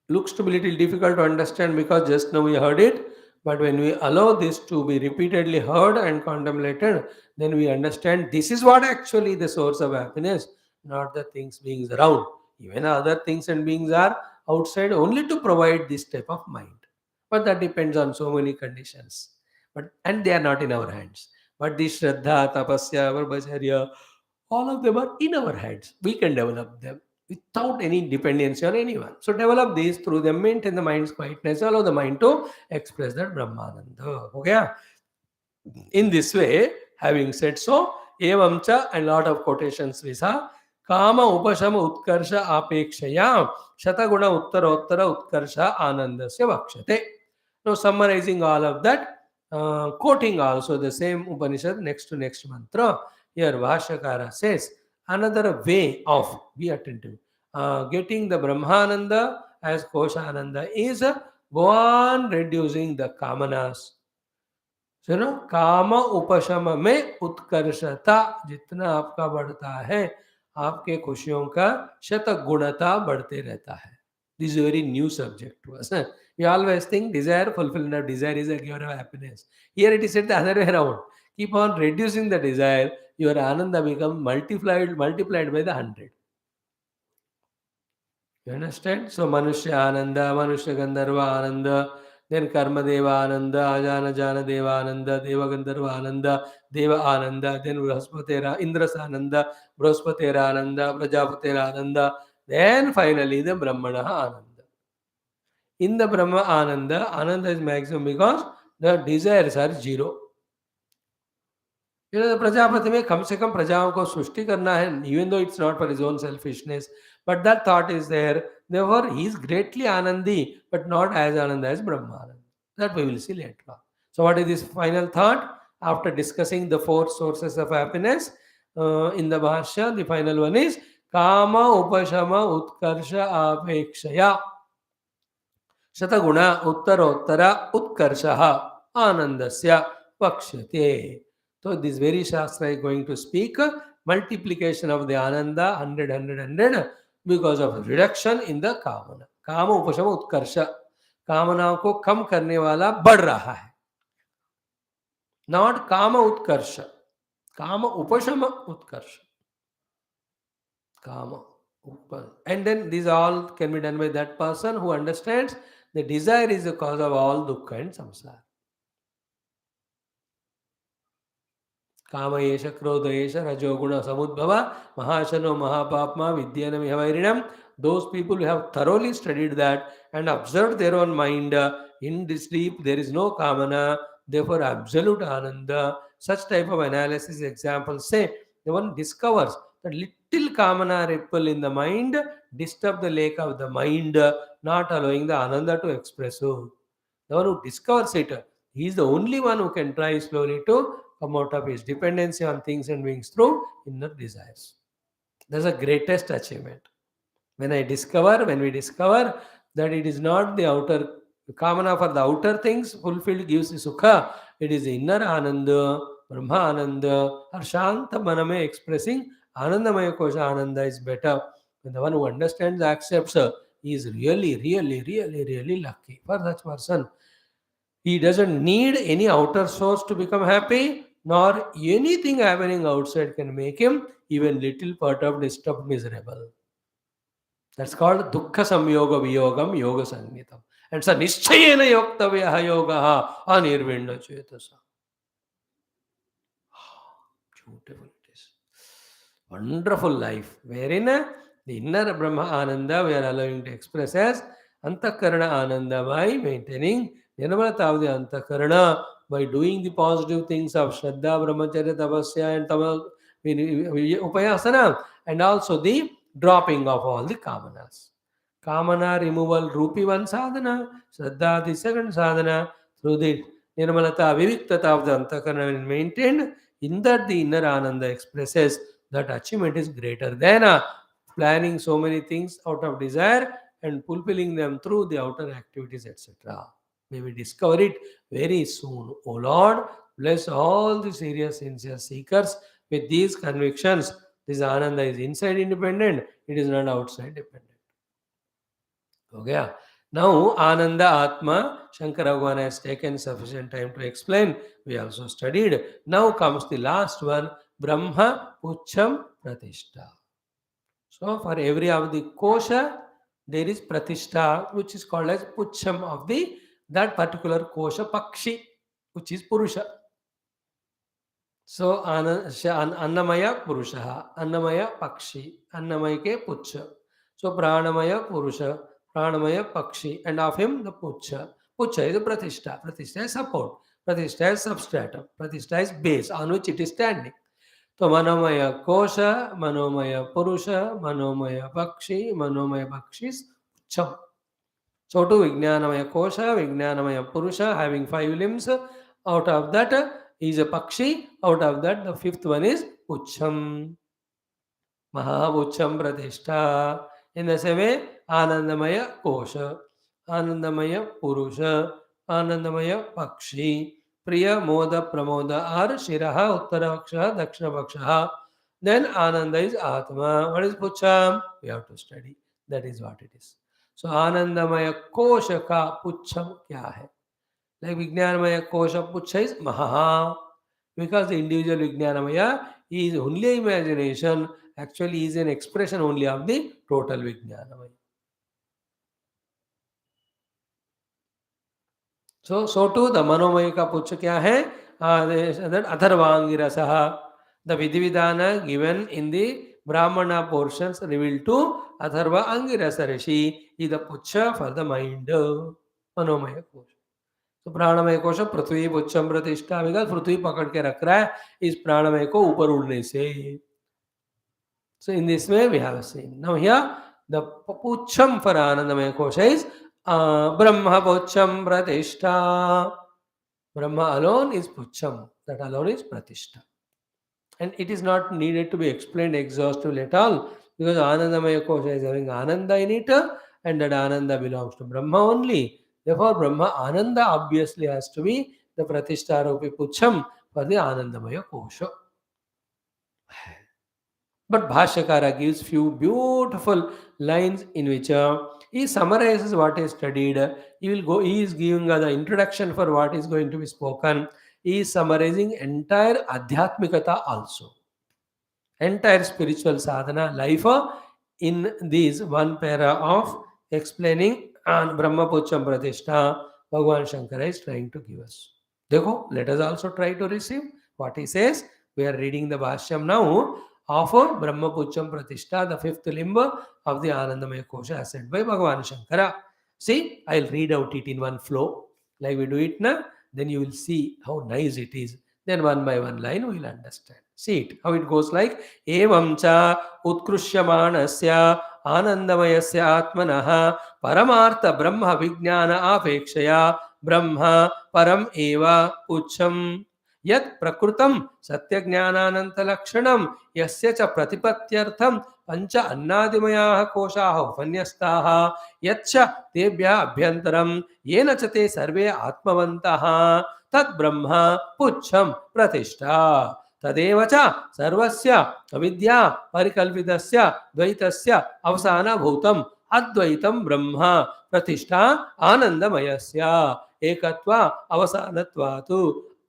Looks to be little difficult to understand because just now we heard it, but when we allow this to be repeatedly heard and contemplated, then we understand this is what actually the source of happiness, not the things beings around. Even other things and beings are outside only to provide this type of mind. But that depends on so many conditions. But and they are not in our hands. But the Shraddha, Tapasya, Brahmacharya, all of them are in our hands. We can develop them without any dependency on anyone. So develop these through them, maintain the mind's quietness, allow the mind to express that Brahmananda. Okay? In this way, having said so, evamcha and lot of quotations we saw, kama upashama utkarsha apekshaya shataguna uttarottara utkarsha anandasya vakshate. Now summarizing all of that, quoting also the same Upanishad next to next mantra, here Bhashyakara says, another way of, be attentive, getting the Brahmananda as Koshananda is go on reducing the kamanas. सुनो, काम उपशम में उत्कर्षता जितना आपका बढ़ता है, आपके खुशियों का शतगुणता बढ़ते रहता है. This is a very new subject to us. We always think desire, fulfillment. Desire is a giver of happiness. Here it is said the other way around. Keep on reducing the desire, your ananda become multiplied by the 100. You understand? So Manushya Ananda, Manushya Gandharva Ananda, then Karma Deva Ananda, Ajana Jana Deva Ananda, Deva Gandharva Ananda, Deva Ananda, then Brahaspatera, Indras Ananda, Brahaspatera Ananda, Prajapatera Ananda, then finally the Brahmana Ananda. In the Brahma Ananda, Ananda is maximum because the desires are zero. Prajapati में कम से कम प्रजाओं को सृष्टि करना है, even though it's not for his own selfishness, but that thought is there. Therefore, he is greatly Anandi, but not as Ananda as Brahmananda. That we will see later on. So, what is this final thought? After discussing the four sources of happiness in the Bhashya, the final one is Kama Upashama Utkarsha Apekshaya Shataguna Uttarottara Utkarshaha Anandasya Pakshyate. So this very Shastra is going to speak multiplication of the Ananda 100 because of reduction in the Kamana. Kama Upashama Utkarsha. कामनाओं को कम करने वाला बढ़ रहा है. Not Kama Utkarsha. Kama Upashama Utkarsha. Kama. And then these all can be done by that person who understands the desire is the cause of all dukkha and samsara. कामयेश क्रोधयेश रजोगुण समुद्भव महाशनो महापापमा विद्येन मिहवैरिणम. Those people who have thoroughly studied that and observed their own mind, in this deep there is no kamana, therefore absolute ananda, such type of analysis examples say the one discovers that little kamana ripple in the mind disturb the lake of the mind, not allowing the ananda to express. So the one who discovers it, he is the only one who can try slowly to come out of his dependency on things and beings through inner desires. That's the greatest achievement. When we discover that it is not the outer kamana for the outer things fulfilled gives the sukha, it is the inner ananda, brahma ananda, or shanta maname expressing anandamaya kosha ananda is better. When the one who understands, accepts, he is really, really, really, really lucky. For that person, he doesn't need any outer source to become happy, nor anything happening outside can make him even little part of disturbed miserable. That's called Dukkha Samyoga Viyogam Yoga Sangitam. And so Nischayena Yoktavyaha Yogaha Anirvinda Chetasa. Beautiful it is. Wonderful life. Wherein the inner Brahma Ananda we are allowing to express as Antakarana Ananda by maintaining Nirmalata of the Antakarana, by doing the positive things of Shraddha, Brahmacharya, Tapasya and Upayasana, and also the dropping of all the kamanas. Kamana removal, Rupi one sadhana, Shraddha the second sadhana, through the Nirmalata, Viviktata of the Antakarana is maintained. In that the inner Ananda expresses that achievement is greater than planning so many things out of desire and fulfilling them through the outer activities, etc. May we discover it very soon. O Lord, bless all the serious, sincere seekers with these convictions. This Ananda is inside independent, it is not outside dependent. Okay. Now, Ananda Atma, Shankara Bhagavan has taken sufficient time to explain. We also studied. Now comes the last one, Brahma Pucham Pratishtha. So, for every of the kosha, there is Pratishtha, which is called as Pucham of the that particular kosha Pakshi, which is Purusha. So, Annamaya Purusha, Annamaya Pakshi, Annamaya ke Pucha. So, Pranamaya Purusha, Pranamaya Pakshi, and of him the Pucha. Pucha is the Pratishtha. Pratishtha is support. Pratishtha is substratum. Pratishtha is base on which it is standing. So, Manomaya Kosha, Manomaya Purusha, Manomaya Pakshi, Manomaya Pakshi is Pucham. So, to Vijnanamaya Kosha, Vijnanamaya Purusha, having 5 limbs, out of that is a Pakshi, out of that the 5th one is Pucham. Mahapucham Pratishtha. In the same way, Anandamaya Kosha, Anandamaya Purusha, Anandamaya Pakshi, Priya Moda Pramoda are Shiraha, Uttaraksha, Dakshinapaksha. Then Ananda is Atma. What is Pucham? We have to study. That is what it is. So Anandamaya Kosha ka Pucham kya hai? Like Vijnanamaya Kosha Pucha is Maha. Because the individual Vijnanamaya is only imagination, actually is an expression only of the total Vijnanamaya. So too the Manomaya ka Pucha kya hai? That Atharvangi Rasaha. The Vidhividhana given in the Brahmana portions revealed to Atharva Angirasa Rishi is the Pucha for the mind. Manomaya Kosha. तो प्राणमय कोश पृथ्वी पुच्छम प्रतिष्ठा because पृथ्वी पकड़ के रख रहा है इस प्राणमय को ऊपर उड़ने से. So in this way we have seen. Now here the pucham for Anandamaya Kosha is Brahma pucham pratishtha. Brahma alone is pucham. That alone is pratishtha. And it is not needed to be explained exhaustively at all because Anandamaya Kosha is having Ananda in it and that Ananda belongs to Brahma only. Therefore, Brahma Ananda obviously has to be the Pratishtha Rupi Pucham for the Anandamaya Kosha. But Bhashyakara gives few beautiful lines in which he summarizes what is studied. He is giving the introduction for what is going to be spoken. He is summarizing entire Adhyatmikata also. Entire spiritual sadhana life in this one para of explaining Brahma Pucham Pratishtha, Bhagavan Shankara is trying to give us. Dekho, let us also try to receive what he says. We are reading the Bhashyam now of Brahma Pucham Pratishtha, the 5th limb of the Anandamaya Kosha as said by Bhagavan Shankara. See, I'll read out it in one flow like we do it now. Then you will see how nice it is. Then one by one line we will understand. See it, how it goes like evam cha utkrishyamanasya anandamayasya atmanah paramartha brahma vijnana apekshaya brahma param eva ucham yat prakrutam satyajnanananta lakshanam yasya cha pratipatyartham pancha annadimayah koshaah upanyastah yaccha tebhya abhyantaram yena cha te sarve atmavantah तद ब्रह्म पुच्छम प्रतिष्ठा तदेव च सर्वस्य अविद्या परिकल्पितस्य द्वैतस्य अवसानभूतम् अद्वैतं ब्रह्म प्रतिष्ठा आनंदमयस्य एकत्व अवसानत्वात्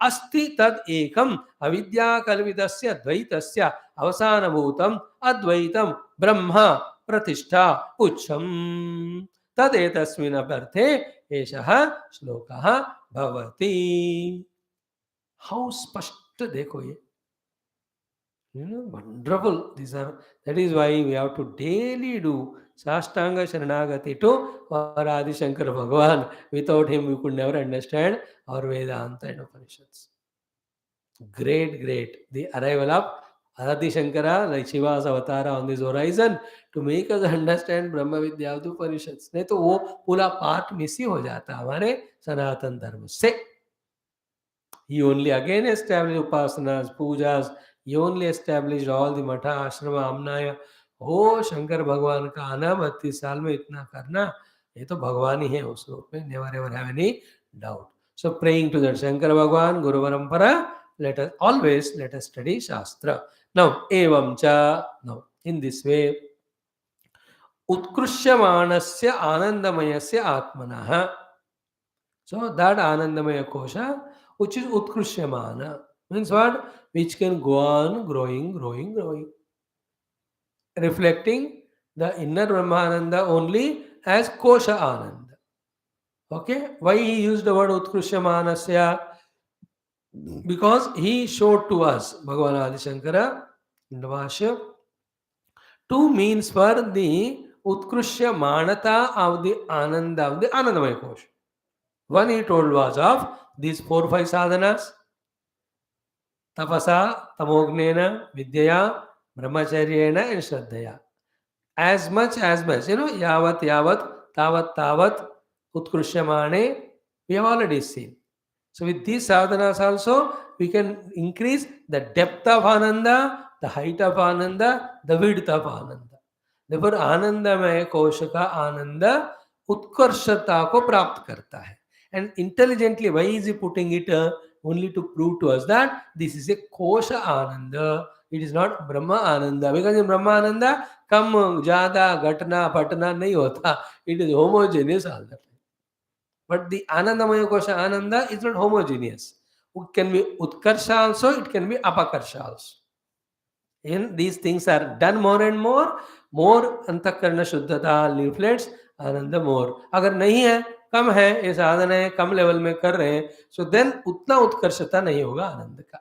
अस्ति तद एकम अविद्या कल्पितस्य द्वैतस्य अवसानभूतम् अद्वैतं ब्रह्म प्रतिष्ठा उच्चम तदेतस्मिन् अर्थे एषः श्लोकः भवति. How spashta dekho ye. Wonderful. These are, that is why we have to daily do Sashtanga Sharanagati to our Adi Shankara Bhagavan. Without him, we could never understand our Vedanta and Upanishads. Great, great. The arrival of Adi Shankara, like Shiva's avatar on this horizon, to make us understand Brahma Vidya of the Upanishads. नहीं तो वो पूरा part miss ही हो जाता हमारे सनातन धर्म से. He only again established upasanas, pujas. He only established all the matha, ashrama, amnaya. Oh, Shankar भगवान का आना 32 साल में इतना करना, ये तो भगवान ही है उस रूप में. Never ever have any doubt. So praying to that Shankara Bhagwan, Guru Parampara, let us study Shastra. Now, evam cha, now in this way, utkrishyamanasya anandamayasya atmanah. So that Anandamaya Kosha, which is Utkrishyamana, means what? Which can go on growing, reflecting the inner Brahmananda only as Kosha Ananda. Okay? Why he used the word Utkrisyamanasya? Because he showed to us, Bhagavan Adi Shankara, in the Bhashyam, two means for the Utkrishyamanata of the Ananda of the Anandamaya Kosha. One he told was of these 4-5 sadhanas, tapasa, tamognena, vidyaya, brahmacharyena and shraddhaya. As much, yavat, tavat, utkrishyamane, we have already seen. So with these sadhanas also, we can increase the depth of Ananda, the height of Ananda, the width of Ananda. Therefore, Anandamaya Kosha ka Ananda utkarshata ko प्राप्त करता है. And intelligently, why is he putting it only to prove to us that this is a Kosha Ananda, it is not Brahma Ananda. Because in Brahma Ananda, kam, jada, gatna, patna nahi hota. It is homogeneous all the time. But the Anandamaya Kosha Ananda is not homogeneous. It can be Utkarsha also, it can be Apakarsha also. And these things are done more and more अंतःकरण शुद्धता reflects आनंद more. अगर नहीं है, कम है, ये साधन है, कम level में कर रहे हैं, so then उतना उत्कर्षता नहीं होगा आनंद का.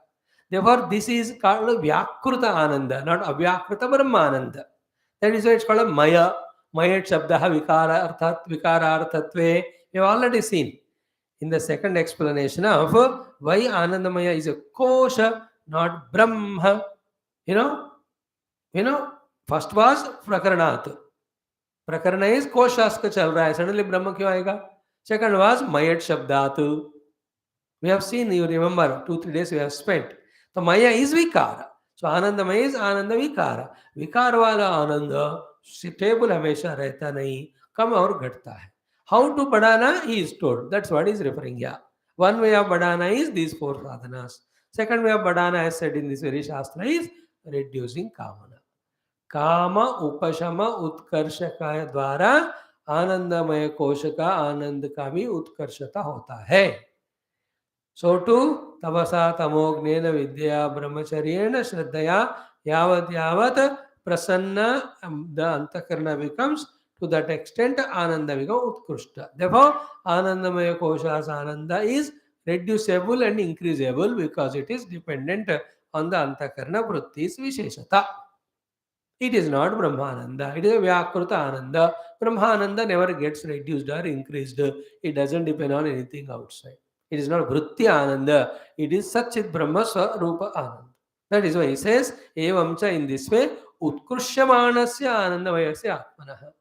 Therefore, this is called व्याकृत Anand, not अव्याकृत ब्रह्म आनंद. That is why it's called maya. Maya shabdah vikaraarthatve. We have already seen in the second explanation of why Anandamaya is a kosha, not Brahma. You know, first was Prakaranat. Prakarana is koshas ka chal raha hai. Suddenly Brahma kyun aayega? Second was Mayat Shabdatu. We have seen, you remember, 2-3 days we have spent. So Maya is Vikara. So Anandamaya is Ananda Vikara. Vikara wala Ananda stable हमेशा रहता नहीं, कम और घटता है. How to badana? He is told. That's what he is referring here. One way of badana is these 4 sadhanas. Second way of badana, as said in this very shastra, is reducing kamana. Kama upashama utkarsha का द्वारा आनंदमय कोश का आनंद का भी उत्कर्षता होता है. So too, tapasa tamognena vidya brahmacharyena shraddhaya yavat prasanna, the antakarna becomes to that extent ananda becomes utkrishta. Therefore, anandamaya koshas ananda is reducible and increasable because it is dependent on the antakarna vrittis visheshata. It is not Brahmananda, it is a Vyakruta Ananda. Brahmananda never gets reduced or increased. It doesn't depend on anything outside. It is not Vritti Ananda. It is Satchit Brahma Swarupa Ananda. That is why he says, Evamcha in this way, Utkrishyamanasya Anandamayasya Atmanaha.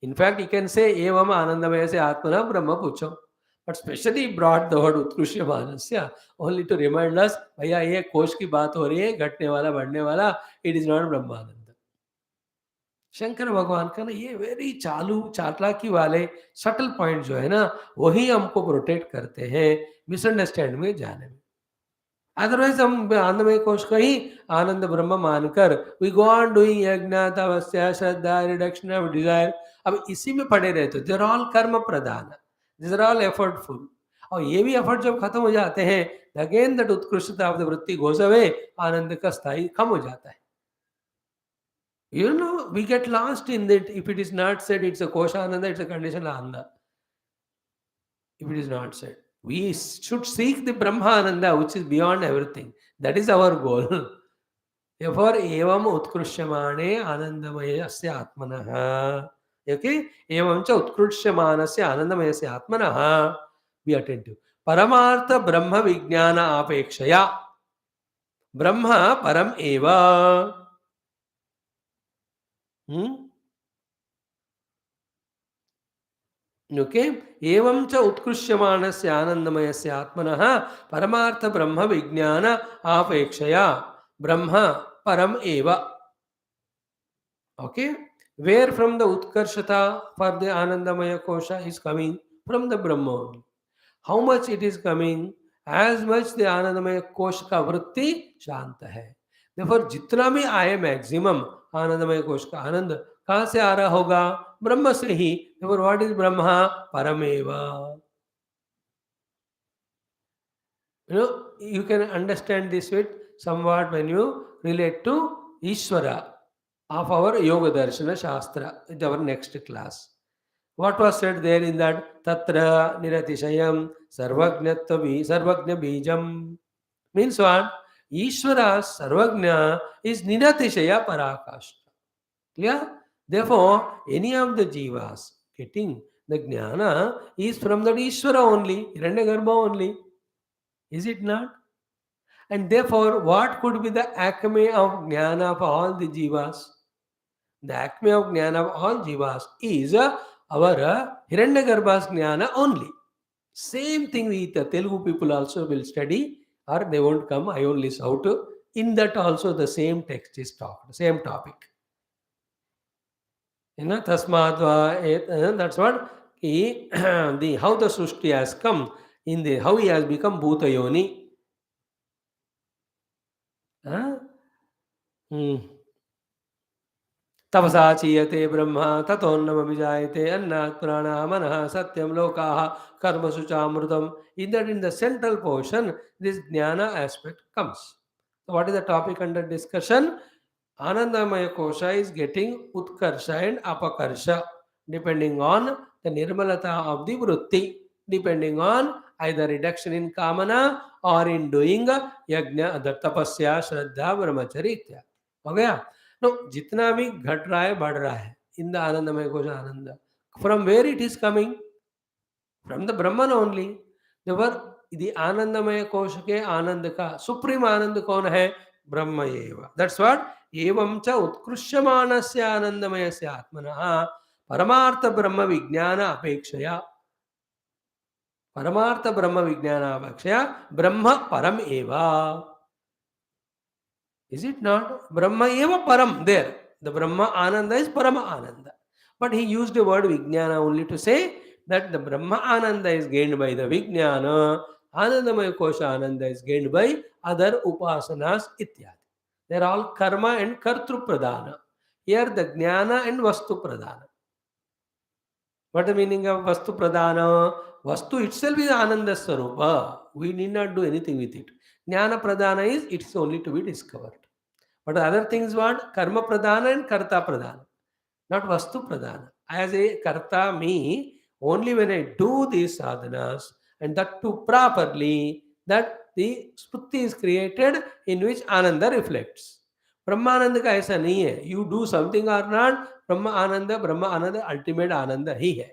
In fact, you can say, Evam Anandamayasya Atmana Brahma Pucham. But specially brought the word Utkrishyamanasya only to remind us, भैया ये कोश की बात हो रही है, घटने वाला, बढ़ने वाला, it is not Brahmananda. Shankar भगवान का ना ये वेरी चालू चालाकी वाले सटल पॉइंट जो है ना, वही हमको प्रोटेक्ट करते हैं मिसअंडरस्टैंड में जाने में. अदरवाइज हम आनंदमय कोश का ही आनंद ब्रह्म मानकर वी गो ऑन डूइंग यज्ञ तपस्या श्रद्धा रिडक्शन ऑफ डिजायर. अब इसी में पड़े रहते, देर ऑल कर्म प्रधान, दिस आर ऑल एफर्टफुल. और ये भी एफर्ट जब खत्म हो जाते हैं, अगेन दैट उत्कृष्टता ऑफ द वृत्ति गोज अवे, आनंद का स्थायी कम हो जाता है. You know, we get lost in that. If it is not said, it's a kosha ananda, it's a conditional ananda. If it is not said, we should seek the Brahma ananda, which is beyond everything. That is our goal. Therefore, evam utkrishyamane anandamayasya atmanaha. Okay? Evam cha utkrishymanasya anandamayasya atmanaha. Be attentive. Paramartha Brahma vijnana apekshaya. Brahma param eva. Okay. एवं च उत्कृष्यमानस्य आनंदमयस्य आत्मनः परमार्थ ब्रह्म विज्ञान आपेक्षया ब्रह्म परम एव. Okay, where from the utkarshata for the anandamaya kosha is coming? From the Brahma only. How much it is coming? As much the anandamaya kosha का वृत्ति शांत है. Therefore जितना भी आए मैक्सिमम आनंदमय कोश का आनंद कहाँ से आ रहा होगा? ब्रह्म से ही. Therefore what is Brahma? Parameva. You can understand this with somewhat when you relate to Ishvara of our Yoga Darshana Shastra in our next class. What was said there in that? Tatra Niratishayam Sarvagnya Bijam. Means what? Ishvara Sarvagnya is Niratishaya Parakashta. Clear? Therefore, any of the jivas getting the jnana is from that Ishvara only, Hiranyagarbha only. Is it not? And therefore, what could be the acme of jnana of all the jivas? The acme of jnana of all jivas is our Hiranyagarbha's jnana only. Same thing with the Telugu people also will study, or they won't come, I only shout. In that also the same text is talked, same topic. Tasmadva, that's what how the Srushti has come, how he has become Bhuta Yoni. तपसा चीयते ब्रह्म ततोन्नम विजायते अन्नात् प्राणः मनः सत्यम लोकाः कर्मसु चामृतम. In the central portion, this jnana aspect comes. So what is the topic under discussion? Anandamaya kosha is getting utkarsha and apakarsha depending on the nirmalata of the vritti, depending on either reduction in kamana or in doing yajna, tapasya, shraddha, brahmacharya इत्यादि. हो गया? No, जितना भी घट रहा है बढ़ रहा है in the आनंदमय कोश आनंद. From where it is coming? From the Brahman only. Therefore, the आनंदमय कोश के आनंद का सुप्रीम आनंद कौन है? ब्रह्म एव. That's what एवं च उत्कृष्यमानस्य आनंदमयस्य आत्मनः परमार्थ ब्रह्म विज्ञान अपेक्षया परमार्थ ब्रह्म विज्ञान अपेक्षया ब्रह्म परम एव. Is it not? Brahma eva param there. The Brahma Ananda is Parama Ananda. But he used the word Vijnana only to say that the Brahma Ananda is gained by the Vijnana, Anandamaya Kosha Ananda is gained by other Upasanas ityadi. They are all Karma and Kartru Pradhana. Here the Jnana and Vastu Pradhana. What is the meaning of Vastu Pradhana? Vastu itself is Ananda Swarupa. We need not do anything with it. Jnana Pradhana is, it's only to be discovered. But other things what? Karma Pradhana and Karta Pradhana. Not Vastu Pradhana. As a Karta, me, only when I do these sadhanas and that too properly, that the Shruti is created in which Ananda reflects. Brahmananda का ऐसा नहीं है. You do something or not, Brahma Ananda ultimate Ananda ही है.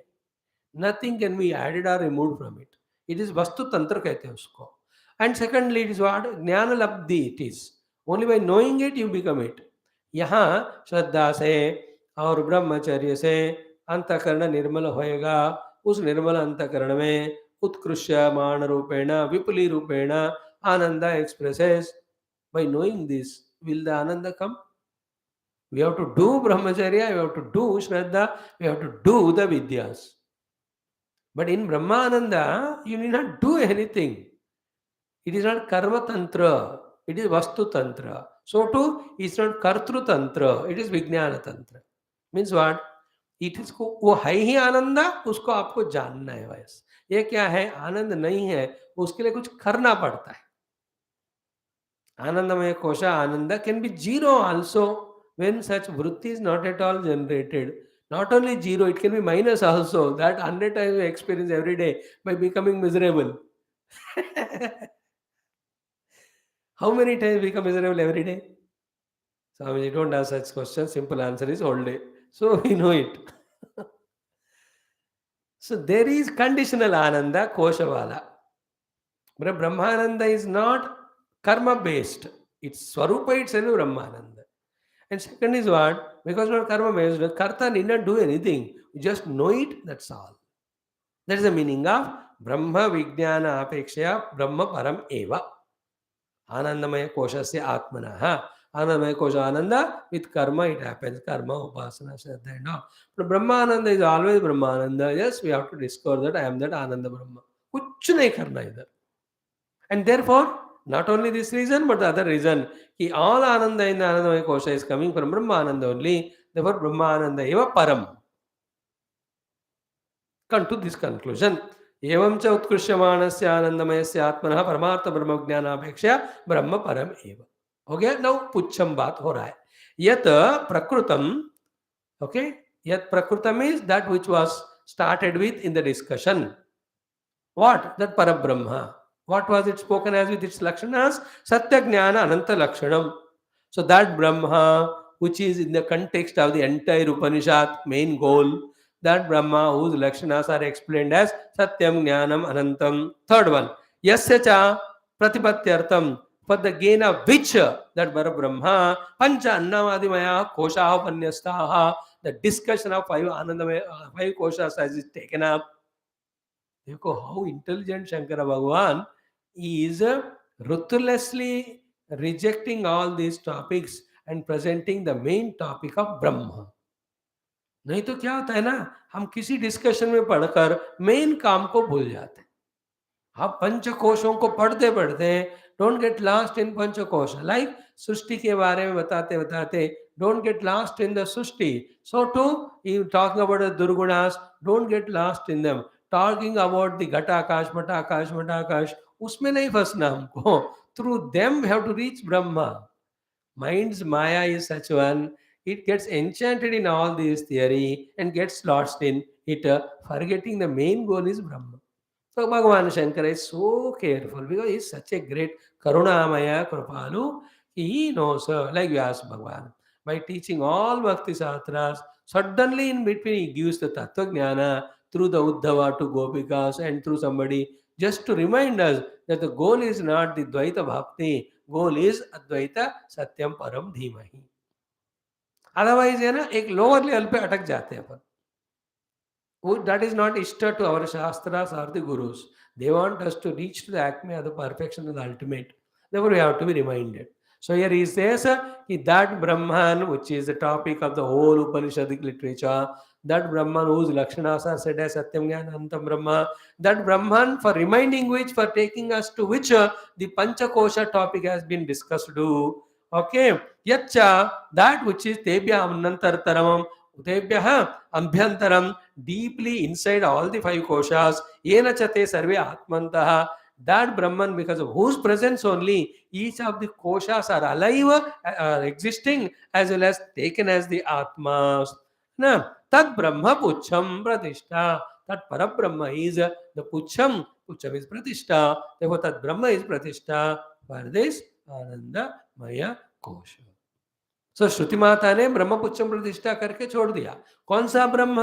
Nothing can be added or removed from it. It is वस्तु तंत्र कहते हैं उसको. And secondly it is what ज्ञान लब्धि. It is only by knowing it you become it. यहाँ श्रद्धा से और ब्रह्मचर्य से अंतःकरण निर्मल होएगा. उस निर्मल अंतःकरण में उत्कृष्यमान रूपेण विपुली रूपेण आनंद expresses. By knowing this, will the ananda come? We have to do brahmacharya, we have to do shraddha, we have to do the vidyas. But in Brahmananda, you need not do anything. It is not karma tantra, it is vastu tantra. So too, it is not kartru tantra, it is vijnana tantra. Means what? It is को वो है ही आनंद, उसको आपको जानना है. बस ये क्या है, आनंद नहीं है, उसके लिए कुछ करना पड़ता है. Anandamaya kosha ananda can be zero also when such vritti is not at all generated. Not only zero, it can be minus also. That 100 times we experience every day by becoming miserable. How many times we become miserable every day? Swamiji, don't ask such questions. Simple answer is whole day. So we know it. So there is conditional ananda, koshavala. But Brahmananda is not karma based. Its swarupa itself is Brahmananda. And second is what? Because not karma based, karta need not do anything. You just know it, that's all. That is the meaning of Brahma Vijnana Apekshaya Brahma Param Eva. Anandamaya Koshasya Atmanaha. Anandamaya Kosha Ananda, with karma it happens. Karma, Upasana, Shraddha and all. But Brahmananda is always Brahmananda. Yes, we have to discover that I am that Ananda Brahma. Kuch nahi karna idhar. And therefore, not only this reason, but the other reason, कि all Ananda in the Anandamaya Kosha is coming from Brahmananda only. Therefore, Brahmananda eva param. Come to this conclusion. एवं च उत्कृष्यमाणस्य आनंदमयस्य आत्मनः परमार्थ ब्रह्म ज्ञानापेक्षया ब्रह्म परम एव. हो गया. Now पुच्छम बात हो रहा है. यत प्रकृतम. ओके, यत प्रकृतम is that which was started with in the discussion. What? That Parabrahma. What was it spoken as with its lakshanas? Satya Jnana Ananta Lakshanam. So that Brahma, which is in the context of the entire Upanishad, main goal, that Brahma whose lakshanas are explained as Satyam Jnanam Anantam. Third one, Yasya Cha Pratipatyartam, for the gain of which that Parabrahma, Pancha Annamadimaya Kosha Panyastaha, the discussion of five Anandamaya, five koshas as is taken up. देखो how intelligent Shankara Bhagavan is ruthlessly rejecting all these topics and presenting the main topic of Brahma. नहीं तो क्या होता है ना, हम किसी discussion में पढ़कर मेन काम को भूल जाते हैं. आप पंचकोशों को पढ़ते पढ़ते डोंट गेट लास्ट इन पंचकोश. लाइक सृष्टि के बारे में बताते बताते don't get lost in the सृष्टि. So to you talking about the दुर्गुणास, don't get lost in them. Talking about the घटाकाश मटाकाश मटाकाश, उसमें नहीं फंसना हमको. Through them we have to reach Brahma. Mind's Maya is such one, it gets enchanted in all this theory and gets lost in it, forgetting the main goal is Brahma. So Bhagavan Shankara is so careful because he is such a great Karunamaya Kripalu. He knows, like Vyas Bhagavan, by teaching all Bhakti Sastras, suddenly in between he gives the Tattva Jnana through the Uddhava to Gopikas and through somebody, just to remind us that the goal is not the Dvaita Bhakti, goal is Advaita Satyam Param Dhimahi. Otherwise है ना, एक lower level पे अटक जाते हैं अपन. That is not ishta to our shastras or the gurus. They want us to reach to the acme of the perfection of the ultimate. Therefore, we have to be reminded. So here he says that Brahman, which is the topic of the whole Upanishadic literature, that Brahman whose lakshanas are said as Satyam Jnana Anantam Brahma, that Brahman for reminding which, for taking us to which the Panchakosha topic has been discussed. Okay, Yacha, that which is Tebya Anantartaramam, Utebhya Abhyantaram, deeply inside all the five koshas, Yena Chate Sarve Atmantaha, that Brahman, because of whose presence only each of the koshas are alive, are existing, as well as taken as the Atmas. Na, Tad Brahma Pucham Pratishta, that Parabrahma is the Pucham, Pucham is Pratishta, therefore Tad Brahma is Pratishta for this Anandamaya Kosha. So श्रुति माता ने ब्रह्म पुच्छम प्रतिष्ठा करके छोड़ दिया. कौन सा ब्रह्म?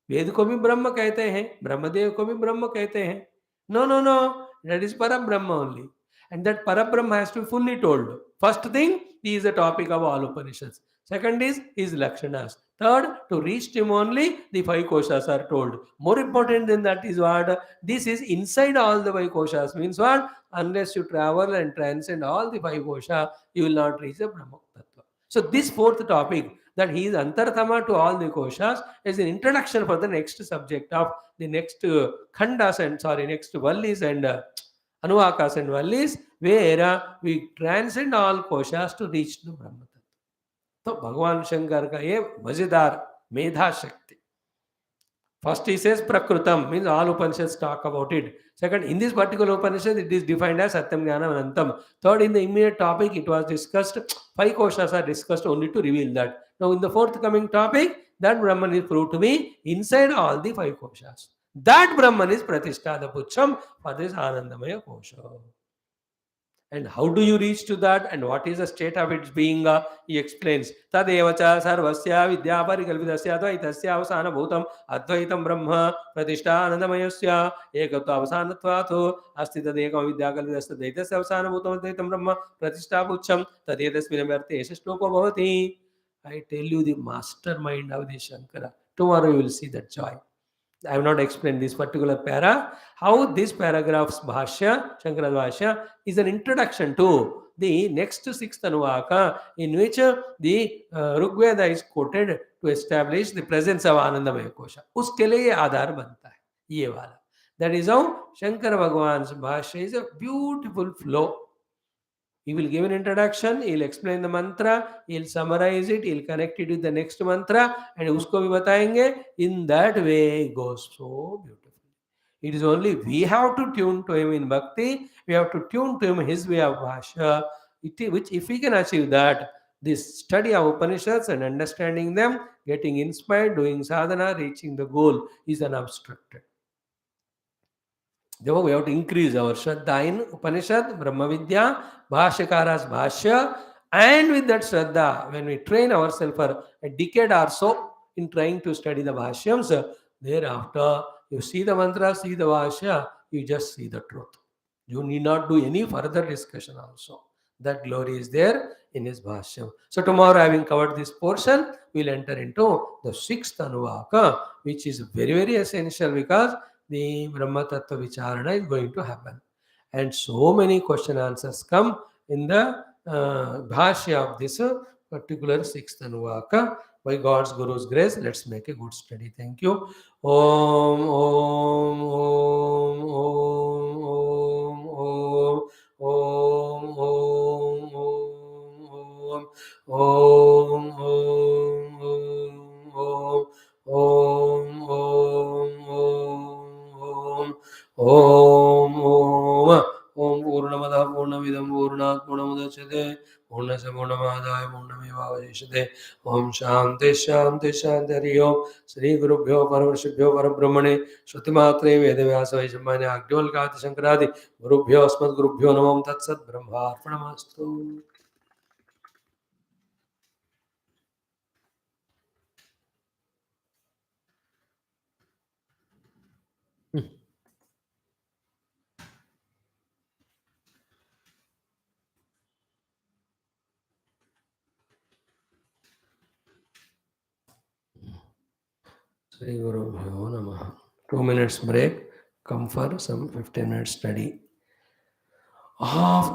वेद को भी ब्रह्म कहते हैं, ब्रह्मदेव को भी ब्रह्म कहते हैं. No, no, no. That is Parabrahma only. And that Parabrahma has to be fully told. First thing, he is the topic of all Upanishads. Second is his Lakshanas. Third, to reach him only, the five koshas are told. More important than that is what? This is inside all the five koshas. Means what? Unless you travel and transcend all the five kosha, you will not reach the Brahma Tattva. So this fourth topic, that he is Antartama to all the koshas, is an introduction for the next subject of the next khandas and next vallis and anuvakas and vallis, where we transcend all koshas to reach the Brahma Tattva. तो भगवान शंकर का ये मजेदार मेधा शक्ति. First he says prakrutam, means all Upanishads talk about it. Second, in this particular Upanishad, it is defined as Satyam Jnanam Anantam. Third, in the immediate topic, it was discussed. Five koshas are discussed only to reveal that. Now, in the forthcoming topic, that Brahman is proved to be inside all the five koshas. That Brahman is Pratishtha Pucham for this Anandamaya kosha. And how do you reach to that, and what is the state of its being? He explains. Tadevacha sarvasya vidya parikalpitasya advaitasya avasana bhutam advaitam brahma pratishtha anandamayasya ekatva avasanatvato asti tadekam vidya kalpitasya daitasya avasana bhutam advaitam brahma pratishtha bhucham tadetasmina vyarte esha shloko bhavati. I tell you the mastermind of the Shankara. Tomorrow you will see that joy. I have not explained this particular para. How this paragraph's Bhashya, Shankara's Bhashya, is an introduction to the next sixth Anuvaka, in which the Rigveda is quoted to establish the presence of Anandamaya Kosha. Uske liye ye aadhar banta hai. Ye wala. That is how Shankara Bhagwan's Bhashya is a beautiful flow. He will give an introduction, he will explain the mantra, he will summarize it, he will connect it with the next mantra, and usko bhi batayenge. In that way, it goes so beautifully. It is only we have to tune to him in bhakti, we have to tune to him his way of bhasha, which if we can achieve that, this study of Upanishads and understanding them, getting inspired, doing sadhana, reaching the goal is unobstructed. Therefore, we have to increase our Shraddha in Upanishad, Brahma Vidya, Bhashyakara's Bhashya, and with that Shraddha, when we train ourselves for a decade or so in trying to study the Bhashyams, thereafter, you see the mantra, see the Bhashya, you just see the truth. You need not do any further discussion also. That glory is there in his Bhashyam. So tomorrow, having covered this portion, we'll enter into the sixth Anuvaka, which is very, very essential because the Brahma Tattva Vicharana is going to happen. And so many question answers come in the Bhashya of this particular sixth Anuvaka. By God's Guru's grace, let's make a good study. Thank you. Om, Om, Om, Om, Om, Om, Om, Om, Om, Om, Om, Om, Om, Om, Om, Om, Om Purnamada Purnamidam Purnat Purnamudachyate Purnasya Purnamadaya Purnamevavadishate Om Shanti Shanti Shanti Hari Om Shri Guru Bhyo Paravrshibhyo Parabrahmane Shruti Matre Vedavyasa Vaishamanya Agnivalkati Shankaradi Guru Bhyo Asmat Guru Bhyo Namam Tat Sat Brahma Arpanamastu. Shri Guru Bhyo Namaha. 2 minutes break. Come for some 15 minutes study.